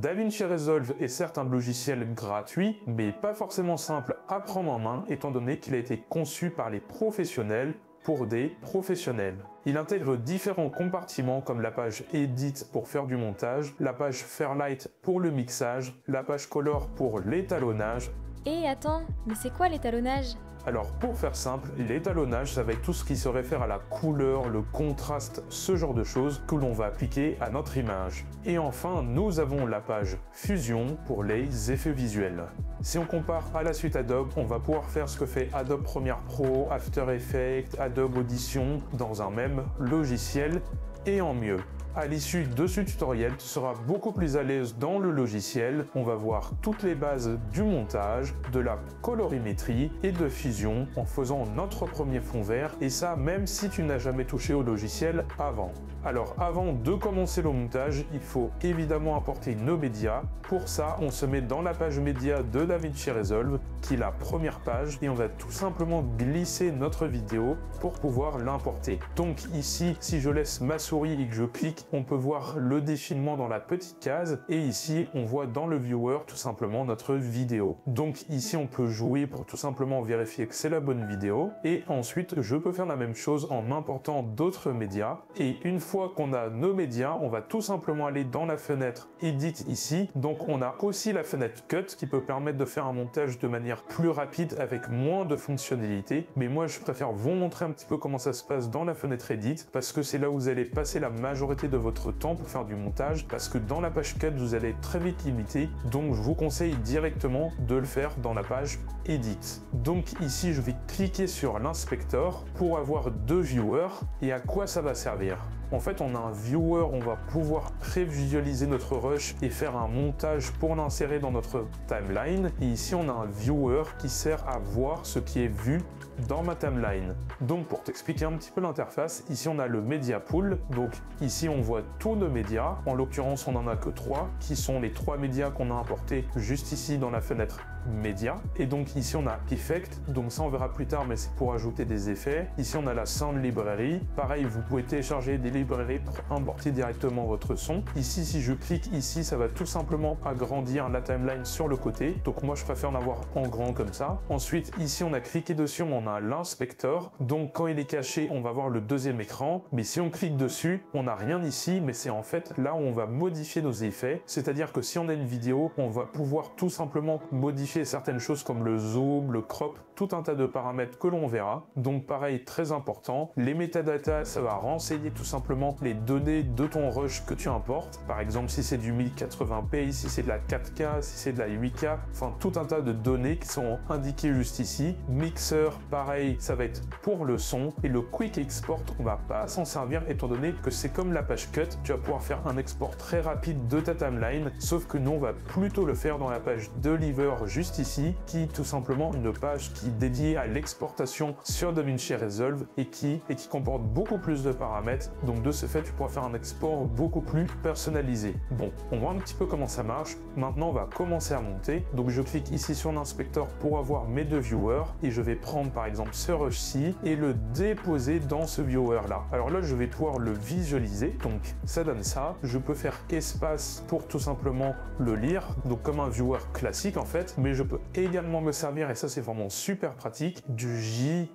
DaVinci Resolve est certes un logiciel gratuit, mais pas forcément simple à prendre en main, étant donné qu'il a été conçu par les professionnels pour des professionnels. Il intègre différents compartiments comme la page Edit pour faire du montage, la page Fairlight pour le mixage, la page Color pour l'étalonnage. Et attends, mais c'est quoi l'étalonnage ? Alors pour faire simple, l'étalonnage, ça va être tout ce qui se réfère à la couleur, le contraste, ce genre de choses que l'on va appliquer à notre image. Et enfin, nous avons la page Fusion pour les effets visuels. Si on compare à la suite Adobe, on va pouvoir faire ce que fait Adobe Premiere Pro, After Effects, Adobe Audition dans un même logiciel et en mieux. À l'issue de ce tutoriel, tu seras beaucoup plus à l'aise dans le logiciel. On va voir toutes les bases du montage, de la colorimétrie et de fusion en faisant notre premier fond vert, et ça même si tu n'as jamais touché au logiciel avant. Alors avant de commencer le montage, il faut évidemment importer nos médias. Pour ça, on se met dans la page média de DaVinci Resolve, qui est la première page, et on va tout simplement glisser notre vidéo pour pouvoir l'importer. Donc ici, si je laisse ma souris et que je clique, on peut voir le défilement dans la petite case, et ici on voit dans le viewer tout simplement notre vidéo. Donc ici on peut jouer pour tout simplement vérifier que c'est la bonne vidéo, et ensuite je peux faire la même chose en important d'autres médias. Et une fois qu'on a nos médias, on va tout simplement aller dans la fenêtre Edit ici. Donc on a aussi la fenêtre Cut qui peut permettre de faire un montage de manière plus rapide avec moins de fonctionnalités, mais moi je préfère vous montrer un petit peu comment ça se passe dans la fenêtre Edit, parce que c'est là où vous allez passer la majorité de votre temps pour faire du montage, parce que dans la page Cut vous allez être très vite limité, donc je vous conseille directement de le faire dans la page Edit. Donc ici je vais cliquer sur l'inspecteur pour avoir deux viewers. Et à quoi ça va servir? En fait, on a un viewer, on va pouvoir prévisualiser notre rush et faire un montage pour l'insérer dans notre timeline. Et ici, on a un viewer qui sert à voir ce qui est vu dans ma timeline. Donc, pour t'expliquer un petit peu l'interface, ici, on a le Media Pool. Donc, ici, on voit tous nos médias. En l'occurrence, on n'en a que 3, qui sont les 3 médias qu'on a importés juste ici dans la fenêtre Média. Et donc, ici, on a Effect. Donc, ça, on verra plus tard, mais c'est pour ajouter des effets. Ici, on a la Sound Library. Pareil, vous pouvez télécharger des librairies pour importer directement votre son. Ici, si je clique ici, ça va tout simplement agrandir la timeline sur le côté. Donc, moi, je préfère en avoir en grand comme ça. Ensuite, ici, on a cliqué dessus, on a l'inspecteur. Donc, quand il est caché, on va voir le deuxième écran. Mais si on clique dessus, on n'a rien ici, mais c'est en fait là où on va modifier nos effets. C'est-à-dire que si on a une vidéo, on va pouvoir tout simplement modifier certaines choses comme le zoom, le crop, tout un tas de paramètres que l'on verra. Donc pareil, très important. Les métadatas, ça va renseigner tout simplement les données de ton rush que tu importes. Par exemple, si c'est du 1080p, si c'est de la 4K, si c'est de la 8K, enfin tout un tas de données qui sont indiquées juste ici. Mixer, pareil, ça va être pour le son. Et le Quick Export, on va pas s'en servir étant donné que c'est comme la page Cut. Tu vas pouvoir faire un export très rapide de ta timeline, sauf que nous, on va plutôt le faire dans la page Deliver juste ici, qui est tout simplement une page qui est dédiée à l'exportation sur DaVinci Resolve et qui comporte beaucoup plus de paramètres. Donc de ce fait, tu pourras faire un export beaucoup plus personnalisé. Bon, on voit un petit peu comment ça marche. Maintenant, on va commencer à monter. Donc je clique ici sur l'inspecteur pour avoir mes deux viewers et je vais prendre par exemple ce rush-ci et le déposer dans ce viewer-là. Alors là, je vais pouvoir le visualiser. Donc ça donne ça. Je peux faire espace pour tout simplement le lire, donc comme un viewer classique en fait, mais je peux également me servir, et ça c'est vraiment super pratique, du J,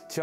K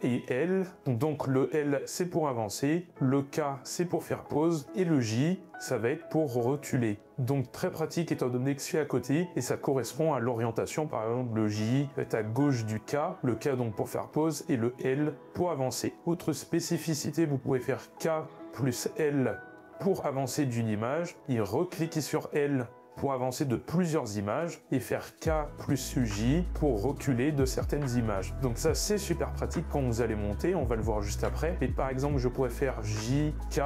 et L. Donc le L c'est pour avancer, le K c'est pour faire pause, et le J ça va être pour reculer. Donc très pratique étant donné que je suis à côté et ça correspond à l'orientation. Par exemple, le J est à gauche du K, le K donc pour faire pause et le L pour avancer. Autre spécificité, vous pouvez faire K plus L pour avancer d'une image et recliquer sur L pour avancer de plusieurs images et faire K plus J pour reculer de certaines images. Donc ça c'est super pratique quand vous allez monter, on va le voir juste après. Et par exemple je pourrais faire J, K,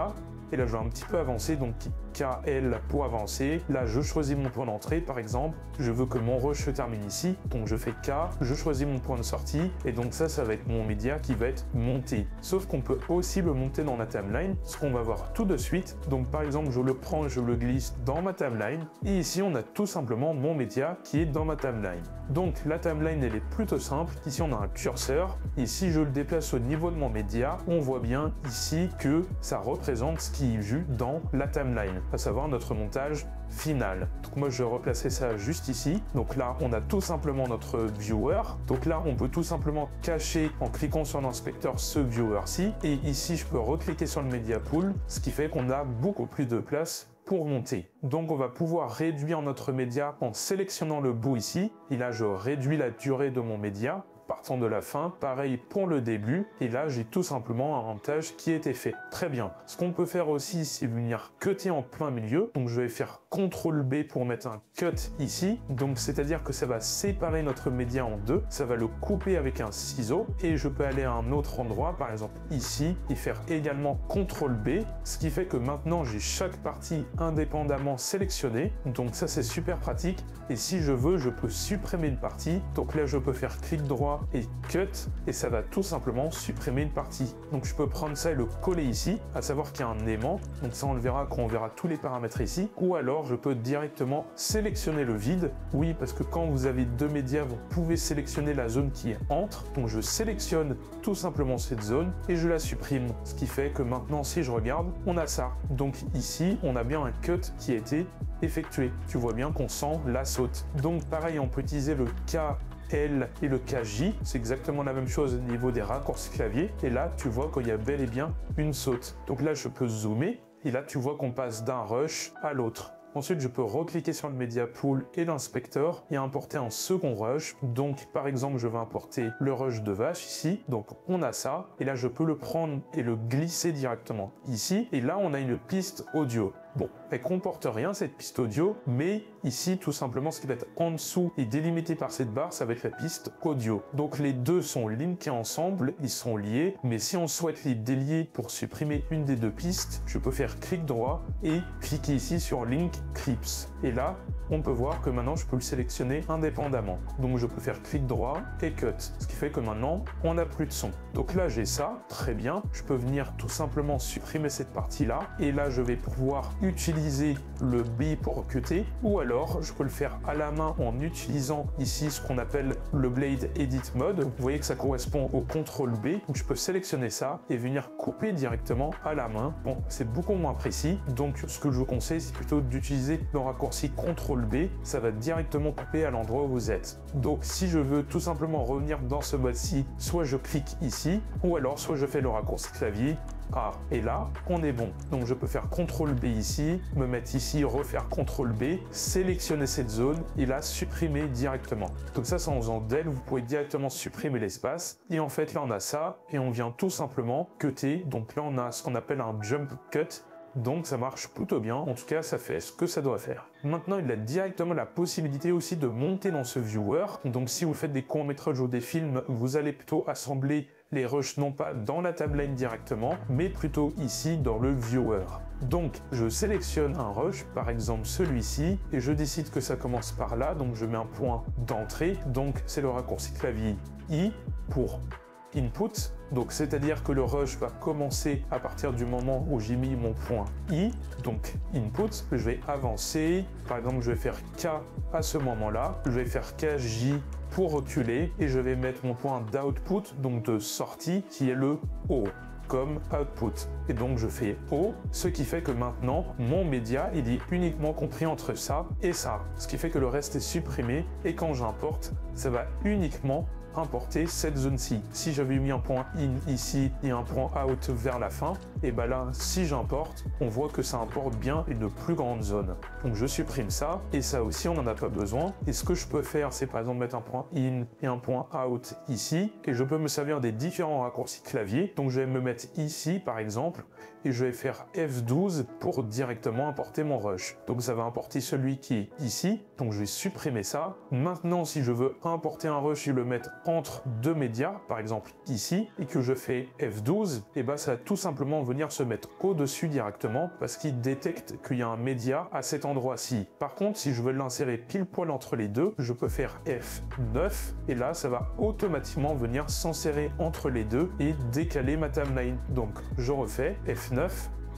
et là je vais un petit peu avancer, donc KL pour avancer. Là je choisis mon point d'entrée par exemple, je veux que mon rush se termine ici, donc je fais K, je choisis mon point de sortie, et donc ça va être mon média qui va être monté. Sauf qu'on peut aussi le monter dans la timeline, ce qu'on va voir tout de suite. Donc par exemple je le prends, je le glisse dans ma timeline, et ici on a tout simplement mon média qui est dans ma timeline. Donc la timeline elle est plutôt simple, ici on a un curseur, et si je le déplace au niveau de mon média, on voit bien ici que ça représente ce qui est vu dans la timeline. à savoir notre montage final. Donc moi je vais replacer ça juste ici. Donc là on a tout simplement notre viewer. Donc là on peut tout simplement cacher en cliquant sur l'inspecteur ce viewer-ci. Et ici je peux recliquer sur le media pool, ce qui fait qu'on a beaucoup plus de place pour monter. Donc on va pouvoir réduire notre média en sélectionnant le bout ici. Et là je réduis la durée de mon média. Partant de la fin, pareil pour le début, et là j'ai tout simplement un montage qui a été fait. Très bien. Ce qu'on peut faire aussi, c'est venir cutter en plein milieu. Donc je vais faire CTRL B pour mettre un cut ici. Donc c'est-à-dire que ça va séparer notre média en deux, ça va le couper avec un ciseau, et je peux aller à un autre endroit, par exemple ici, et faire également CTRL B, ce qui fait que maintenant j'ai chaque partie indépendamment sélectionnée. Donc ça c'est super pratique, et si je veux, je peux supprimer une partie. Donc là je peux faire clic droit et cut, et ça va tout simplement supprimer une partie. Donc je peux prendre ça et le coller ici, à savoir qu'il y a un aimant, donc ça on le verra quand on verra tous les paramètres ici, ou alors je peux directement sélectionner le vide. Oui, parce que quand vous avez deux médias, vous pouvez sélectionner la zone qui est entre, donc je sélectionne tout simplement cette zone et je la supprime, ce qui fait que maintenant si je regarde, on a ça. Donc ici, on a bien un cut qui a été effectué. Tu vois bien qu'on sent la saute. Donc pareil, on peut utiliser le KL et le KJ, c'est exactement la même chose au niveau des raccourcis clavier, et là tu vois qu'il y a bel et bien une saute. Donc là je peux zoomer, et là tu vois qu'on passe d'un rush à l'autre. Ensuite, je peux recliquer sur le Media Pool et l'inspecteur et importer un second rush. Donc, par exemple, je vais importer le rush de vache ici. Donc, on a ça. Et là, je peux le prendre et le glisser directement ici. Et là, on a une piste audio. Bon, elle comporte rien cette piste audio, mais ici tout simplement ce qui va être en dessous et délimité par cette barre, ça va être la piste audio. Donc les deux sont linkés ensemble, ils sont liés, mais si on souhaite les délier pour supprimer une des deux pistes, je peux faire clic droit et cliquer ici sur Link Clips. Et là, on peut voir que maintenant je peux le sélectionner indépendamment. Donc je peux faire clic droit et cut, ce qui fait que maintenant on n'a plus de son. Donc là j'ai ça, très bien. Je peux venir tout simplement supprimer cette partie-là et là je vais pouvoir utiliser le B pour cutter, ou alors je peux le faire à la main en utilisant ici ce qu'on appelle le Blade Edit Mode. Vous voyez que ça correspond au CTRL B, donc je peux sélectionner ça et venir couper directement à la main. Bon, c'est beaucoup moins précis, donc ce que je vous conseille c'est plutôt d'utiliser le raccourci CTRL B, ça va directement couper à l'endroit où vous êtes. Donc si je veux tout simplement revenir dans ce mode-ci, soit je clique ici, ou alors soit je fais le raccourci clavier. Ah, et là, on est bon. Donc je peux faire CTRL B ici, me mettre ici, refaire CTRL B, sélectionner cette zone et la supprimer directement. Donc ça, en faisant del, vous pouvez directement supprimer l'espace. Et en fait, là, on a ça et on vient tout simplement cutter. Donc là, on a ce qu'on appelle un jump cut. Donc ça marche plutôt bien, en tout cas ça fait ce que ça doit faire. Maintenant il a directement la possibilité aussi de monter dans ce viewer. Donc si vous faites des courts-métrages ou des films, vous allez plutôt assembler les rushs non pas dans la timeline directement, mais plutôt ici dans le viewer. Donc je sélectionne un rush, par exemple celui-ci, et je décide que ça commence par là, donc je mets un point d'entrée, donc c'est le raccourci clavier I pour input, donc c'est-à-dire que le rush va commencer à partir du moment où j'ai mis mon point I, donc input, je vais avancer, par exemple je vais faire K à ce moment-là, je vais faire KJ pour reculer et je vais mettre mon point d'output, donc de sortie, qui est le O comme output. Et donc je fais O, ce qui fait que maintenant mon média il est uniquement compris entre ça et ça, ce qui fait que le reste est supprimé et quand j'importe, ça va uniquement importer cette zone-ci. Si j'avais mis un point in ici et un point out vers la fin, et ben là, si j'importe, on voit que ça importe bien une plus grande zone. Donc je supprime ça, et ça aussi, on n'en a pas besoin. Et ce que je peux faire, c'est par exemple mettre un point in et un point out ici, et je peux me servir des différents raccourcis clavier. Donc je vais me mettre ici, par exemple, et je vais faire F12 pour directement importer mon rush. Donc ça va importer celui qui est ici, donc je vais supprimer ça. Maintenant, si je veux importer un rush et le mettre entre deux médias, par exemple ici, et que je fais F12, et ben ça va tout simplement venir se mettre au-dessus directement parce qu'il détecte qu'il y a un média à cet endroit-ci. Par contre, si je veux l'insérer pile poil entre les deux, je peux faire F9 et là, ça va automatiquement venir s'insérer entre les deux et décaler ma timeline. Donc, je refais F9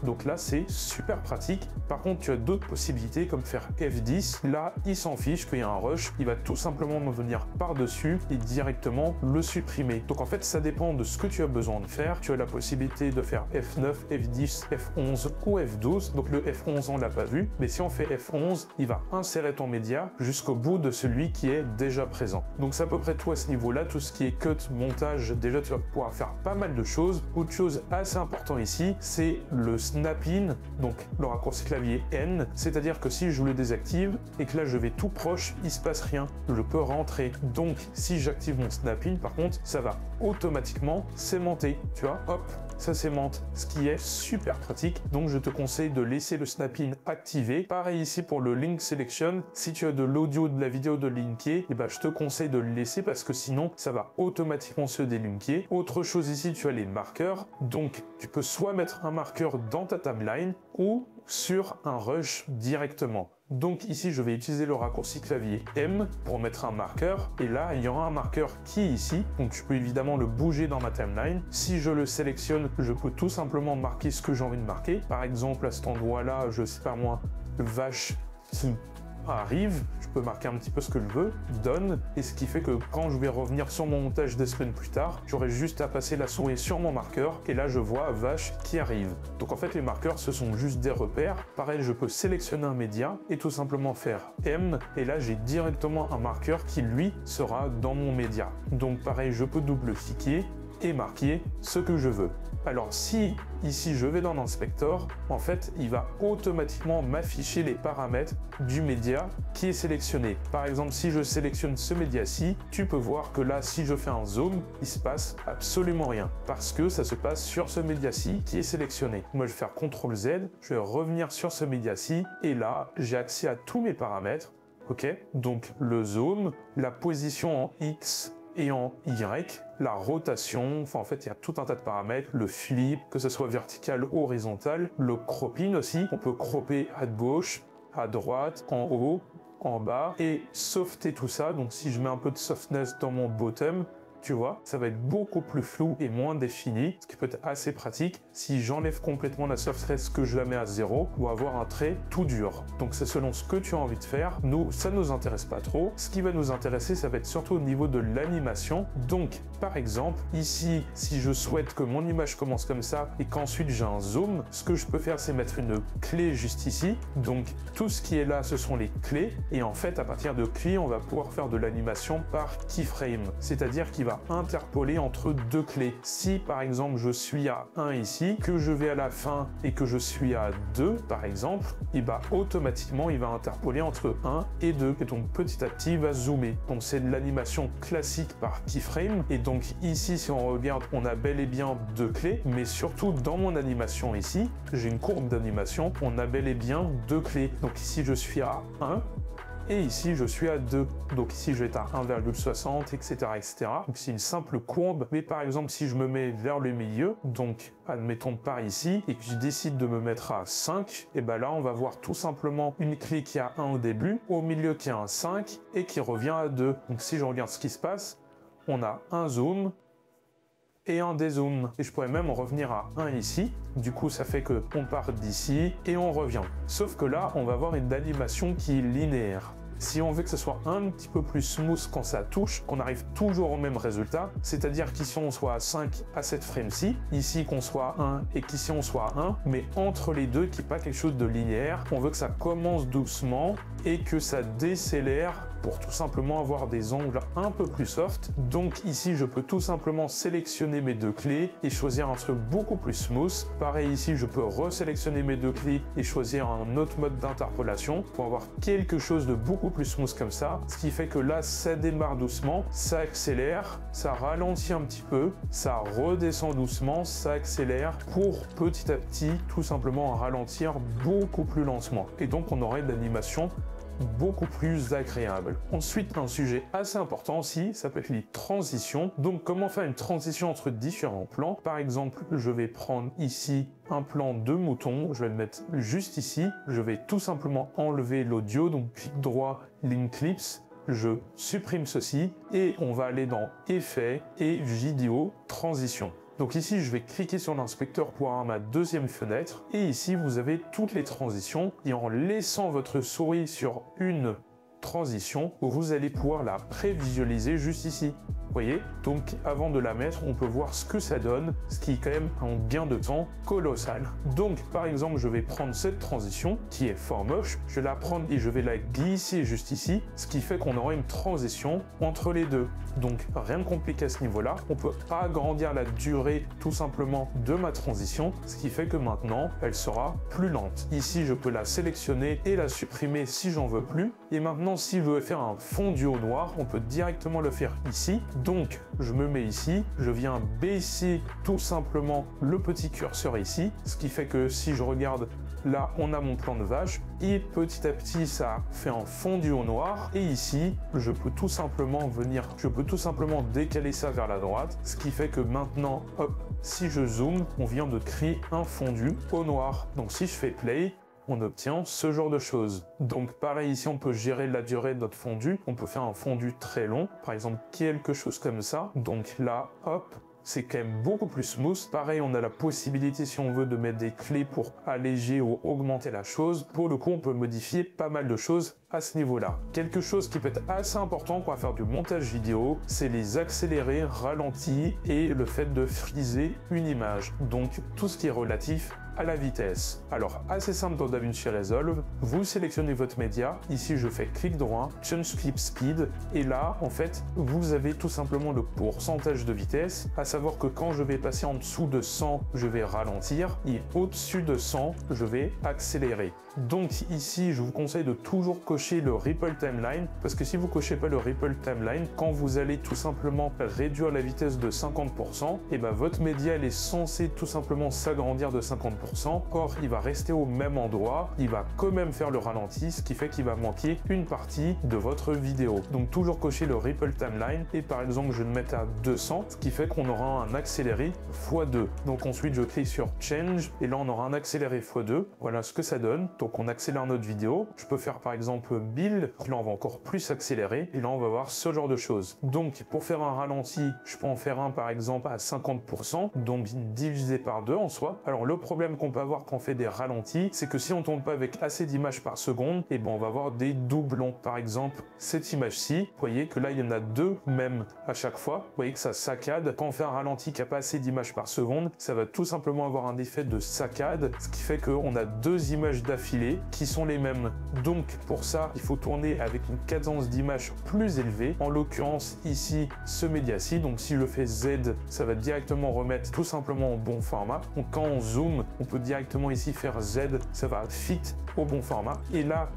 Donc là, c'est super pratique. Par contre, tu as d'autres possibilités comme faire F10. Là, il s'en fiche qu'il y a un rush. Il va tout simplement me venir par-dessus et directement le supprimer. Donc en fait, ça dépend de ce que tu as besoin de faire. Tu as la possibilité de faire F9, F10, F11 ou F12. Donc le F11, on l'a pas vu. Mais si on fait F11, il va insérer ton média jusqu'au bout de celui qui est déjà présent. Donc c'est à peu près tout à ce niveau-là. Tout ce qui est cut, montage, déjà tu vas pouvoir faire pas mal de choses. Autre chose assez important ici, c'est le snap-in, donc le raccourci clavier N, c'est-à-dire que si je le désactive et que là je vais tout proche, il se passe rien, je peux rentrer. Donc si j'active mon snap-in, par contre, ça va automatiquement s'aimanter, tu vois, hop, ça s'aimante, ce qui est super pratique. Donc je te conseille de laisser le snap-in activé. Pareil ici pour le link selection, si tu as de l'audio, de la vidéo de linker, et ben je te conseille de le laisser parce que sinon ça va automatiquement se délinker. Autre chose ici, tu as les marqueurs, donc tu peux soit mettre un marqueur dans ta timeline ou sur un rush directement. Donc ici, je vais utiliser le raccourci clavier M pour mettre un marqueur. Et là, il y aura un marqueur qui est ici. Donc je peux évidemment le bouger dans ma timeline. Si je le sélectionne, je peux tout simplement marquer ce que j'ai envie de marquer. Par exemple, à cet endroit-là, je sais pas moi, vache qui arrive, je peux marquer un petit peu ce que je veux, done, et ce qui fait que quand je vais revenir sur mon montage des semaines plus tard, j'aurai juste à passer la souris sur mon marqueur, et là je vois vache qui arrive. Donc en fait les marqueurs ce sont juste des repères. Pareil, je peux sélectionner un média et tout simplement faire M, et là j'ai directement un marqueur qui lui sera dans mon média. Donc pareil, je peux double-cliquer et marquer ce que je veux. Alors si ici je vais dans l'inspecteur, en fait il va automatiquement m'afficher les paramètres du média qui est sélectionné. Par exemple, si je sélectionne ce média-ci, tu peux voir que là si je fais un zoom, il se passe absolument rien parce que ça se passe sur ce média-ci qui est sélectionné. Moi je vais faire CTRL Z, je vais revenir sur ce média-ci et là j'ai accès à tous mes paramètres. Ok, donc le zoom, la position en X et en Y, la rotation, enfin en fait il y a tout un tas de paramètres, le flip, que ce soit vertical ou horizontal, le cropping aussi, on peut cropper à gauche, à droite, en haut, en bas, et softer tout ça, donc si je mets un peu de softness dans mon bottom, tu vois, ça va être beaucoup plus flou et moins défini, ce qui peut être assez pratique. Si j'enlève complètement la softness, que je la mets à 0, on va avoir un trait tout dur. Donc c'est selon ce que tu as envie de faire. Nous, ça ne nous intéresse pas trop. Ce qui va nous intéresser, ça va être surtout au niveau de l'animation. Donc, par exemple, ici, si je souhaite que mon image commence comme ça et qu'ensuite j'ai un zoom, ce que je peux faire, c'est mettre une clé juste ici. Donc, tout ce qui est là, ce sont les clés. Et en fait, à partir de clés, on va pouvoir faire de l'animation par keyframe. C'est-à-dire qu'il va interpoler entre deux clés. Si par exemple je suis à 1 ici, que je vais à la fin et que je suis à 2 par exemple, et bah automatiquement il va interpoler entre 1 et 2 et donc petit à petit il va zoomer. Donc c'est de l'animation classique par keyframe et donc ici si on regarde on a bel et bien deux clés, mais surtout dans mon animation ici, j'ai une courbe d'animation, on a bel et bien deux clés. Donc ici je suis à 1 et ici je suis à 2. Donc ici je vais être à 1,60, etc. etc. Donc c'est une simple courbe, mais par exemple si je me mets vers le milieu, donc admettons par ici, et que je décide de me mettre à 5, et ben là on va voir tout simplement une clé qui a 1 au début, au milieu qui a un 5, et qui revient à 2. Donc si je regarde ce qui se passe, on a un zoom, et un dézoom. Et je pourrais même revenir à 1 ici. Du coup, ça fait que on part d'ici et on revient. Sauf que là, on va avoir une animation qui est linéaire. Si on veut que ce soit un petit peu plus smooth quand ça touche, qu'on arrive toujours au même résultat, c'est-à-dire qu'ici on soit à 5 à cette frame-ci, ici qu'on soit à 1 et qu'ici on soit à 1, mais entre les deux, qu'il n'y ait pas quelque chose de linéaire, on veut que ça commence doucement et que ça décélère pour tout simplement avoir des angles un peu plus soft. Donc ici, je peux tout simplement sélectionner mes deux clés et choisir un truc beaucoup plus smooth. Pareil ici, je peux resélectionner mes deux clés et choisir un autre mode d'interpolation pour avoir quelque chose de beaucoup plus smooth comme ça. Ce qui fait que là, ça démarre doucement, ça accélère, ça ralentit un petit peu, ça redescend doucement, ça accélère pour petit à petit tout simplement ralentir beaucoup plus lentement. Et donc on aurait de l'animation beaucoup plus agréable. Ensuite, un sujet assez important aussi, ça peut être les transitions. Donc, comment faire une transition entre différents plans? Par exemple, je vais prendre ici un plan de mouton, je vais le mettre juste ici. Je vais tout simplement enlever l'audio, donc clic droit, Link Clips. Je supprime ceci et on va aller dans Effets et Vidéo, Transition. Donc ici, je vais cliquer sur l'inspecteur pour avoir ma deuxième fenêtre. Et ici, vous avez toutes les transitions. Et en laissant votre souris sur une transition, vous allez pouvoir la prévisualiser juste ici. Vous voyez? Donc avant de la mettre, on peut voir ce que ça donne, ce qui est quand même un gain de temps colossal. Donc par exemple, je vais prendre cette transition qui est fort moche, je vais la prendre et je vais la glisser juste ici, ce qui fait qu'on aura une transition entre les deux. Donc rien de compliqué à ce niveau-là. On peut agrandir la durée tout simplement de ma transition, ce qui fait que maintenant, elle sera plus lente. Ici, je peux la sélectionner et la supprimer si j'en veux plus. Et maintenant, si je veux faire un fondu au noir, on peut directement le faire ici. Donc, je me mets ici, je viens baisser tout simplement le petit curseur ici, ce qui fait que si je regarde là, on a mon plan de vache et petit à petit, ça fait un fondu au noir. Et ici, je peux tout simplement décaler ça vers la droite, ce qui fait que maintenant, hop, si je zoome, on vient de créer un fondu au noir. Donc, si je fais play, on obtient ce genre de choses. Donc pareil, ici on peut gérer la durée de notre fondu, on peut faire un fondu très long, par exemple quelque chose comme ça. Donc là, hop, c'est quand même beaucoup plus smooth. Pareil, on a la possibilité, si on veut, de mettre des clés pour alléger ou augmenter la chose. Pour le coup, on peut modifier pas mal de choses à ce niveau-là. Quelque chose qui peut être assez important pour faire du montage vidéo, c'est les accélérés, ralentis et le fait de friser une image. Donc tout ce qui est relatif à la vitesse. Alors assez simple dans DaVinci Resolve, vous sélectionnez votre média, ici je fais clic droit, Change Clip Speed, et là en fait vous avez tout simplement le pourcentage de vitesse, à savoir que quand je vais passer en dessous de 100, je vais ralentir, et au-dessus de 100, je vais accélérer. Donc ici je vous conseille de toujours cocher le Ripple Timeline, parce que si vous cochez pas le Ripple Timeline, quand vous allez tout simplement réduire la vitesse de 50%, et ben votre média elle est censé tout simplement s'agrandir de 50%. Or, il va rester au même endroit, il va quand même faire le ralenti, ce qui fait qu'il va manquer une partie de votre vidéo. Donc toujours cocher le Ripple Timeline et par exemple je vais le mettre à 200, ce qui fait qu'on aura un accéléré x2. Donc ensuite je clique sur Change et là on aura un accéléré x2. Voilà ce que ça donne. Donc on accélère notre vidéo. Je peux faire par exemple 1000, là on va encore plus accélérer et là on va voir ce genre de choses. Donc pour faire un ralenti, je peux en faire un par exemple à 50%, donc divisé par 2 en soi. Alors le problème qu'on peut avoir quand on fait des ralentis, c'est que si on tourne pas avec assez d'images par seconde, et ben on va avoir des doublons. Par exemple, cette image-ci, vous voyez que là il y en a deux même à chaque fois. Vous voyez que ça saccade. Quand on fait un ralenti qui n'a pas assez d'images par seconde, ça va tout simplement avoir un effet de saccade, ce qui fait qu'on a deux images d'affilée qui sont les mêmes. Donc pour ça, il faut tourner avec une cadence d'image plus élevée. En l'occurrence ici, ce média-ci. Donc si je fais Z, ça va directement remettre tout simplement au bon format. Donc quand on zoome, on peut directement ici faire Z, ça va fit au bon format. Et là,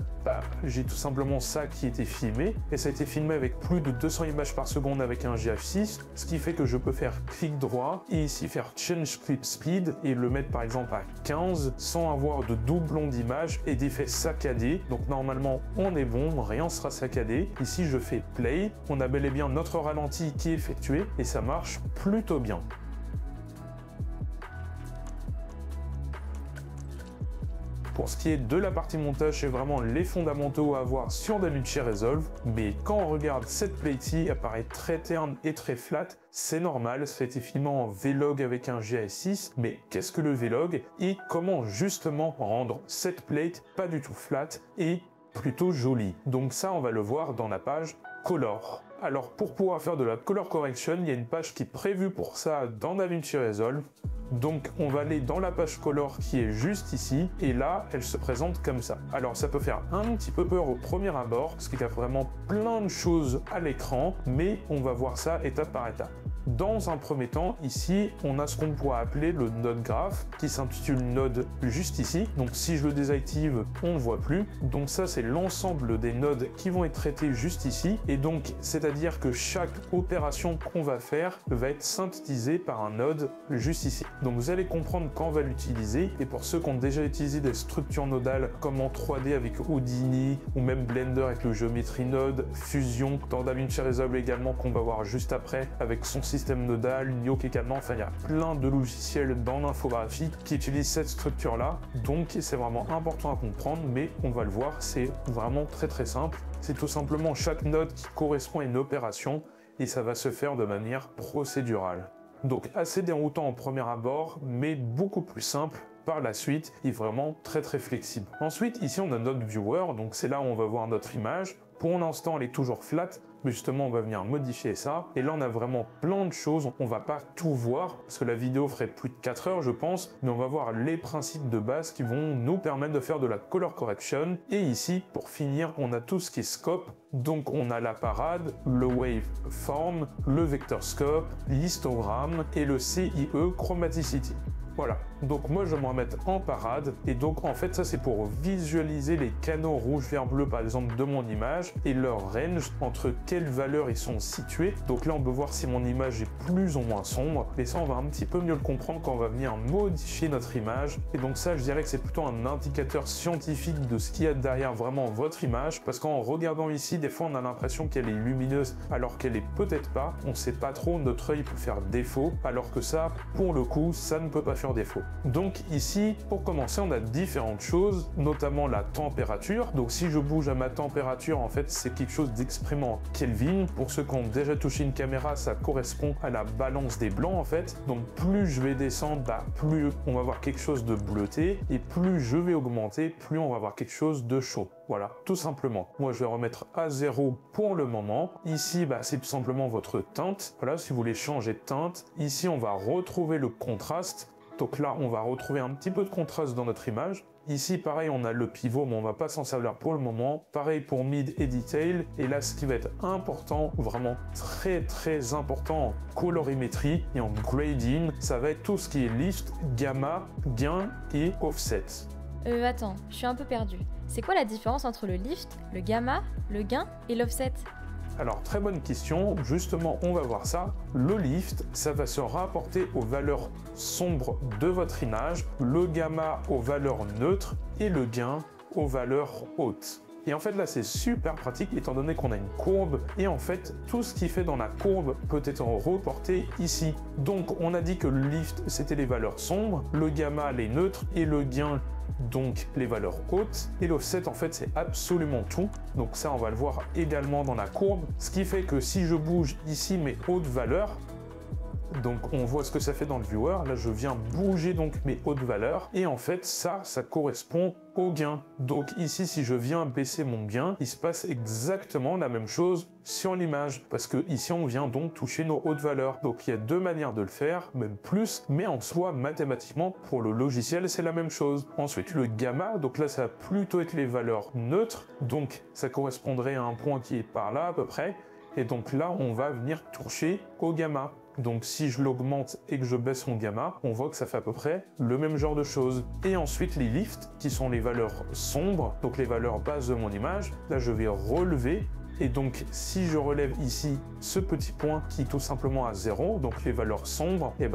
j'ai tout simplement ça qui était filmé, et ça a été filmé avec plus de 200 images par seconde avec un GH6, ce qui fait que je peux faire clic droit et ici faire Change Clip Speed et le mettre par exemple à 15 sans avoir de doublon d'image et d'effet saccadé. Donc normalement on est bon, rien sera saccadé. Ici je fais Play, on a bel et bien notre ralenti qui est effectué et ça marche plutôt bien. Pour ce qui est de la partie montage, c'est vraiment les fondamentaux à avoir sur DaVinci Resolve. Mais quand on regarde cette plate-ci, elle paraît très terne et très flat. C'est normal, ça a été filmé en Vlog avec un GH6. Mais qu'est-ce que le Vlog et comment justement rendre cette plate pas du tout flat et plutôt jolie? Donc ça, on va le voir dans la page Color. Alors pour pouvoir faire de la Color Correction, il y a une page qui est prévue pour ça dans DaVinci Resolve. Donc on va aller dans la page Color qui est juste ici, et là elle se présente comme ça. Alors ça peut faire un petit peu peur au premier abord, parce qu'il y a vraiment plein de choses à l'écran, mais on va voir ça étape par étape. Dans un premier temps, ici, on a ce qu'on pourrait appeler le node graph, qui s'intitule node juste ici. Donc si je le désactive, on ne voit plus. Donc ça, c'est l'ensemble des nodes qui vont être traités juste ici. Et donc, c'est-à-dire que chaque opération qu'on va faire va être synthétisée par un node juste ici. Donc vous allez comprendre quand on va l'utiliser. Et pour ceux qui ont déjà utilisé des structures nodales, comme en 3D avec Houdini, ou même Blender avec le Geometry Node, Fusion, dans DaVinci Resolve également, qu'on va voir juste après, avec son système nodal, Yoke également, enfin il y a plein de logiciels dans l'infographie qui utilisent cette structure là, donc c'est vraiment important à comprendre, mais on va le voir, c'est vraiment très simple. C'est tout simplement chaque node qui correspond à une opération et ça va se faire de manière procédurale. Donc assez déroutant en premier abord, mais beaucoup plus simple par la suite et vraiment très flexible. Ensuite, ici on a notre viewer, donc c'est là où on va voir notre image. Pour l'instant, elle est toujours flat, mais justement, on va venir modifier ça. Et là, on a vraiment plein de choses. On va pas tout voir, parce que la vidéo ferait plus de 4 heures, je pense. Mais on va voir les principes de base qui vont nous permettre de faire de la color correction. Et ici, pour finir, on a tout ce qui est scope. Donc, on a la parade, le waveform, le vector scope, l'histogramme et le CIE chromaticity. Voilà, donc moi je vais me remettre en parade et donc en fait ça c'est pour visualiser les canaux rouge, vert, bleu par exemple de mon image et leur range, entre quelles valeurs ils sont situés. Donc là on peut voir si mon image est plus ou moins sombre et ça on va un petit peu mieux le comprendre quand on va venir modifier notre image. Et donc ça je dirais que c'est plutôt un indicateur scientifique de ce qu'il y a derrière vraiment votre image, parce qu'en regardant ici des fois on a l'impression qu'elle est lumineuse alors qu'elle est peut-être pas, on sait pas trop, notre œil peut faire défaut alors que ça pour le coup ça ne peut pas faire défaut. Donc ici, pour commencer, on a différentes choses, notamment la température. Donc si je bouge à ma température, en fait, c'est quelque chose d'exprimé en Kelvin. Pour ceux qui ont déjà touché une caméra, ça correspond à la balance des blancs, en fait. Donc plus je vais descendre, plus on va avoir quelque chose de bleuté, et plus je vais augmenter, plus on va avoir quelque chose de chaud. Voilà, tout simplement. Moi, je vais remettre à 0 pour le moment. Ici, c'est tout simplement votre teinte. Voilà, si vous voulez changer de teinte. Ici, on va retrouver le contraste. Donc là, on va retrouver un petit peu de contraste dans notre image. Ici, pareil, on a le pivot, mais on va pas s'en servir pour le moment. Pareil pour mid et detail. Et là, ce qui va être important, vraiment très important en colorimétrie et en grading, ça va être tout ce qui est lift, gamma, gain et offset. Attends, je suis un peu perdue. C'est quoi la différence entre le lift, le gamma, le gain et l'offset ? Alors, très bonne question. Justement, on va voir ça. Le lift, ça va se rapporter aux valeurs sombres de votre image, le gamma aux valeurs neutres et le gain aux valeurs hautes. Et en fait, là, c'est super pratique étant donné qu'on a une courbe et en fait, tout ce qui fait dans la courbe peut être reporté ici. Donc, on a dit que le lift, c'était les valeurs sombres, le gamma, les neutres et le gain, donc les valeurs hautes, et l'offset en fait c'est absolument tout. Donc ça on va le voir également dans la courbe, ce qui fait que si je bouge ici mes hautes valeurs, donc on voit ce que ça fait dans le viewer, là je viens bouger donc mes hautes valeurs, et en fait ça correspond au gain. Donc ici si je viens baisser mon gain, il se passe exactement la même chose sur l'image, parce que ici on vient donc toucher nos hautes valeurs. Donc il y a deux manières de le faire, même plus, mais en soi mathématiquement pour le logiciel c'est la même chose. Ensuite le gamma, donc là ça va plutôt être les valeurs neutres, donc ça correspondrait à un point qui est par là à peu près, et donc là on va venir toucher au gamma. Donc si je l'augmente et que je baisse mon gamma, on voit que ça fait à peu près le même genre de choses. Et ensuite les lifts, qui sont les valeurs sombres, donc les valeurs basses de mon image, là je vais relever. Et donc si je relève ici ce petit point qui est tout simplement à 0, donc les valeurs sombres, et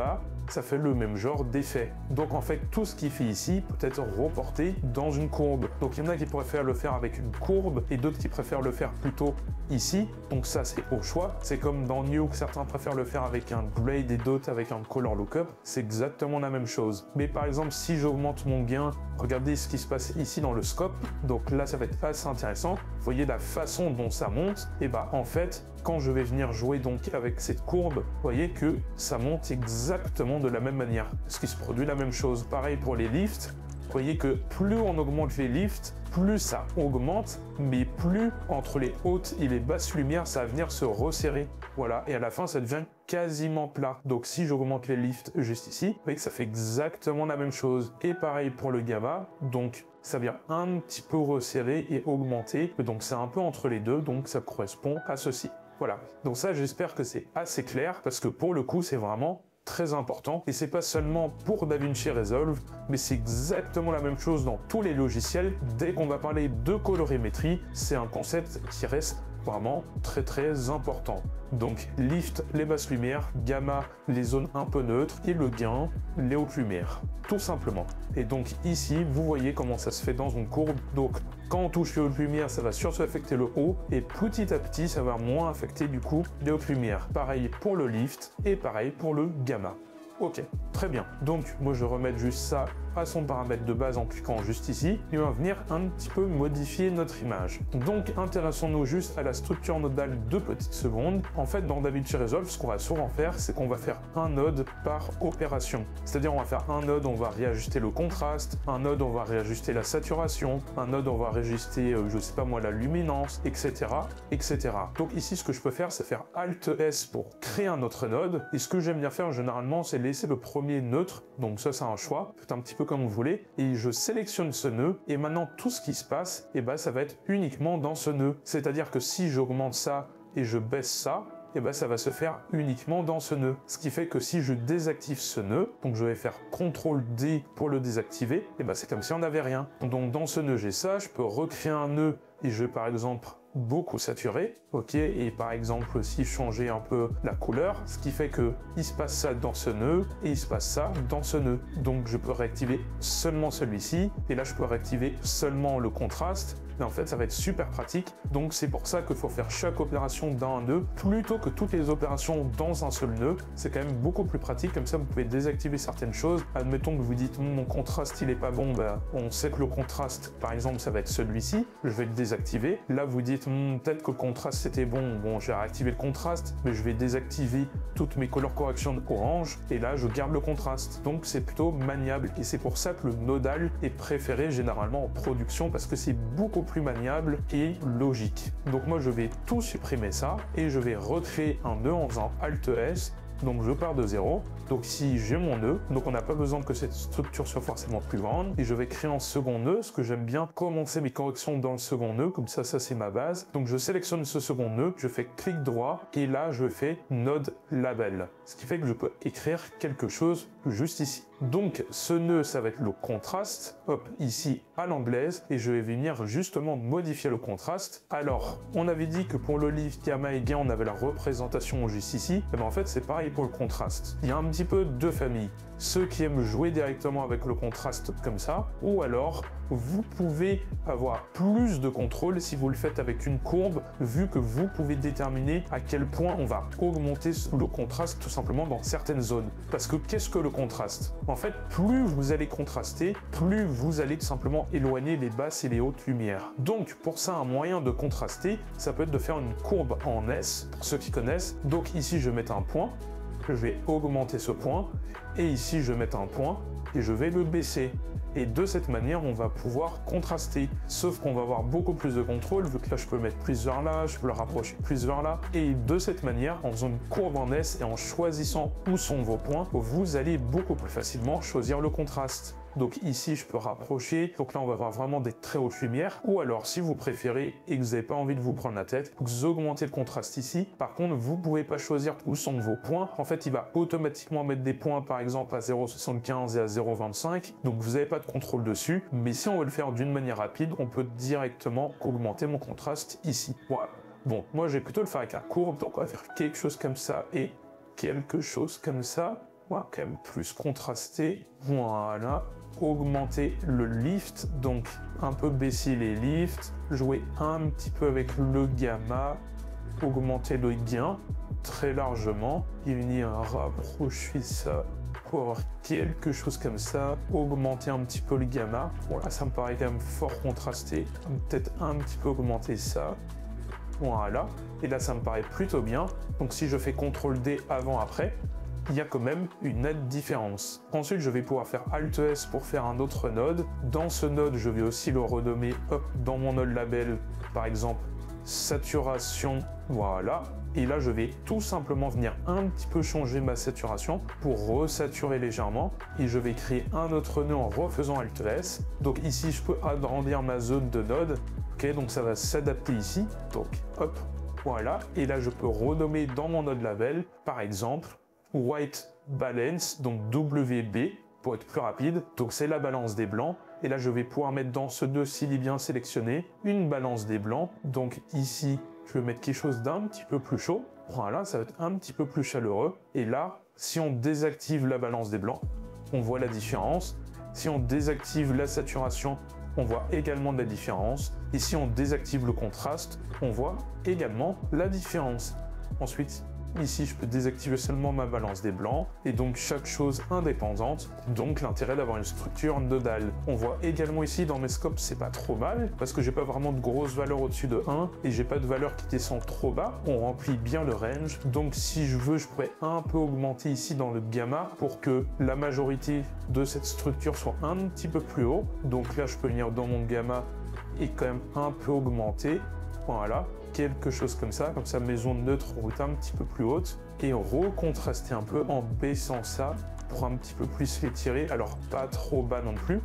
ça fait le même genre d'effet. Donc en fait tout ce qui fait ici peut être reporté dans une courbe. Donc il y en a qui préfèrent le faire avec une courbe et d'autres qui préfèrent le faire plutôt ici. Donc ça c'est au choix. C'est comme dans Nuke, certains préfèrent le faire avec un grade et d'autres avec un color lookup. C'est exactement la même chose. Mais par exemple si j'augmente mon gain, regardez ce qui se passe ici dans le scope. Donc là ça va être assez intéressant. Vous voyez la façon dont ça monte. Et en fait quand je vais venir jouer donc avec cette courbe, vous voyez que ça monte exactement de la même manière, ce qui se produit la même chose. Pareil pour les lifts, vous voyez que plus on augmente les lifts, plus ça augmente, mais plus entre les hautes et les basses lumières, ça va venir se resserrer. Voilà, et à la fin, ça devient quasiment plat. Donc si j'augmente les lifts juste ici, vous voyez que ça fait exactement la même chose. Et pareil pour le gamma, donc ça vient un petit peu resserrer et augmenter. Donc c'est un peu entre les deux, donc ça correspond à ceci. Voilà, donc ça j'espère que c'est assez clair, parce que pour le coup c'est vraiment très important, et c'est pas seulement pour DaVinci Resolve, mais c'est exactement la même chose dans tous les logiciels. Dès qu'on va parler de colorimétrie, c'est un concept qui reste vraiment très important. Donc lift, les basses lumières, gamma, les zones un peu neutres, et le gain, les hautes lumières, tout simplement. Et donc ici, vous voyez comment ça se fait dans une courbe. Donc quand on touche les hautes lumières, ça va surtout affecter le haut, et petit à petit, ça va moins affecter du coup les hautes lumières. Pareil pour le lift, et pareil pour le gamma. Ok, très bien. Donc moi je vais remettre juste ça à son paramètre de base en cliquant juste ici, et on va venir un petit peu modifier notre image. Donc intéressons-nous juste à la structure nodale 2 petites secondes. En fait, dans DaVinci Resolve, ce qu'on va souvent faire, c'est qu'on va faire un node par opération. C'est-à-dire on va faire un node, on va réajuster le contraste, un node, on va réajuster la saturation, un node, on va réajuster, je sais pas moi, la luminance, etc., etc. Donc ici, ce que je peux faire, c'est faire Alt-S pour créer un autre node, et ce que j'aime bien faire généralement, c'est laisser le premier neutre, donc ça c'est un choix, faites un petit peu comme vous voulez, et je sélectionne ce nœud, et maintenant tout ce qui se passe, et ben ça va être uniquement dans ce nœud. C'est-à-dire que si j'augmente ça et je baisse ça, et ben ça va se faire uniquement dans ce nœud. Ce qui fait que si je désactive ce nœud, donc je vais faire CTRL-D pour le désactiver, et ben c'est comme si on n'avait rien. Donc dans ce nœud j'ai ça, je peux recréer un nœud, et je vais par exemple beaucoup saturer, ok, et par exemple aussi changer un peu la couleur, ce qui fait que il se passe ça dans ce nœud et il se passe ça dans ce nœud. Donc je peux réactiver seulement celui-ci, et là je peux réactiver seulement le contraste. Mais en fait ça va être super pratique, donc c'est pour ça qu'il faut faire chaque opération dans un nœud plutôt que toutes les opérations dans un seul nœud. C'est quand même beaucoup plus pratique, comme ça vous pouvez désactiver certaines choses. Admettons que vous dites mon contraste il est pas bon, bah, on sait que le contraste par exemple ça va être celui-ci, je vais le désactiver. Là vous dites peut-être que le contraste c'était bon, j'ai réactivé le contraste, mais je vais désactiver toutes mes color correction orange, et là je garde le contraste. Donc c'est plutôt maniable, et c'est pour ça que le nodal est préféré généralement en production, parce que c'est beaucoup plus maniable et logique. Donc moi je vais tout supprimer ça, et je vais recréer un nœud en faisant Alt-S. Donc je pars de 0, donc ici j'ai mon nœud, donc on n'a pas besoin que cette structure soit forcément plus grande, et je vais créer un second nœud, ce que j'aime bien commencer mes corrections dans le second nœud, comme ça c'est ma base. Donc je sélectionne ce second nœud, je fais clic droit, et là je fais node label, ce qui fait que je peux écrire quelque chose juste ici. Donc ce nœud ça va être le contraste, hop, ici à l'anglaise, et je vais venir justement modifier le contraste. Alors on avait dit que pour le lift gamma et gain on avait la représentation juste ici, et bien en fait c'est pareil pour le contraste. Il y a un petit peu deux familles, ceux qui aiment jouer directement avec le contraste comme ça, ou alors vous pouvez avoir plus de contrôle si vous le faites avec une courbe, vu que vous pouvez déterminer à quel point on va augmenter le contraste tout simplement dans certaines zones. Parce que qu'est-ce que le contraste? En fait, plus vous allez contraster, plus vous allez tout simplement éloigner les basses et les hautes lumières. Donc pour ça, un moyen de contraster, ça peut être de faire une courbe en S, pour ceux qui connaissent. Donc ici je vais mettre un point, je vais augmenter ce point, et ici je vais mettre un point, et je vais le baisser. Et de cette manière, on va pouvoir contraster. Sauf qu'on va avoir beaucoup plus de contrôle, vu que là, je peux le mettre plus vers là, je peux le rapprocher plus vers là. Et de cette manière, en faisant une courbe en S et en choisissant où sont vos points, vous allez beaucoup plus facilement choisir le contraste. Donc ici, je peux rapprocher. Donc là, on va avoir vraiment des très hautes lumières. Ou alors, si vous préférez et que vous n'avez pas envie de vous prendre la tête, vous augmentez le contraste ici. Par contre, vous ne pouvez pas choisir où sont vos points. En fait, il va automatiquement mettre des points, par exemple, à 0,75 et à 0,25. Donc, vous n'avez pas de contrôle dessus. Mais si on veut le faire d'une manière rapide, on peut directement augmenter mon contraste ici. Voilà. Bon, moi, je vais plutôt le faire avec la courbe. Donc, on va faire quelque chose comme ça et quelque chose comme ça. Voilà, quand même plus contrasté. Voilà. Augmenter le lift, donc un peu baisser les lifts, jouer un petit peu avec le gamma, augmenter le gain très largement, et venir rapprocher ça pour avoir quelque chose comme ça, augmenter un petit peu le gamma. Voilà, ça me paraît quand même fort contrasté, peut-être un petit peu augmenter ça. Voilà, et là ça me paraît plutôt bien. Donc si je fais CTRL-D avant-après, il y a quand même une nette différence. Ensuite, je vais pouvoir faire Alt-S pour faire un autre node. Dans ce node, je vais aussi le renommer dans mon node label, par exemple, saturation, voilà. Et là, je vais tout simplement venir un petit peu changer ma saturation pour resaturer légèrement. Et je vais créer un autre nœud en refaisant Alt-S. Donc ici, je peux agrandir ma zone de node. Ok, donc ça va s'adapter ici. Donc, hop, voilà. Et là, je peux renommer dans mon node label, par exemple, White Balance, donc WB, pour être plus rapide. Donc c'est la balance des blancs. Et là, je vais pouvoir mettre dans ce nœud s'il est bien sélectionné, une balance des blancs. Donc ici, je vais mettre quelque chose d'un petit peu plus chaud. Voilà, ça va être un petit peu plus chaleureux. Et là, si on désactive la balance des blancs, on voit la différence. Si on désactive la saturation, on voit également de la différence. Et si on désactive le contraste, on voit également la différence. Ensuite, Ici, je peux désactiver seulement ma balance des blancs, et donc chaque chose indépendante, donc l'intérêt d'avoir une structure nodale. On voit également ici dans mes scopes, c'est pas trop mal, parce que j'ai pas vraiment de grosses valeurs au-dessus de 1, et j'ai pas de valeur qui descend trop bas. On remplit bien le range, donc si je veux, je pourrais un peu augmenter ici dans le gamma pour que la majorité de cette structure soit un petit peu plus haut. Donc là, je peux venir dans mon gamma et quand même un peu augmenter. Voilà, quelque chose comme ça mes zones neutres vont être un petit peu plus hautes, et recontraster un peu en baissant ça pour un petit peu plus l'étirer, alors pas trop bas non plus.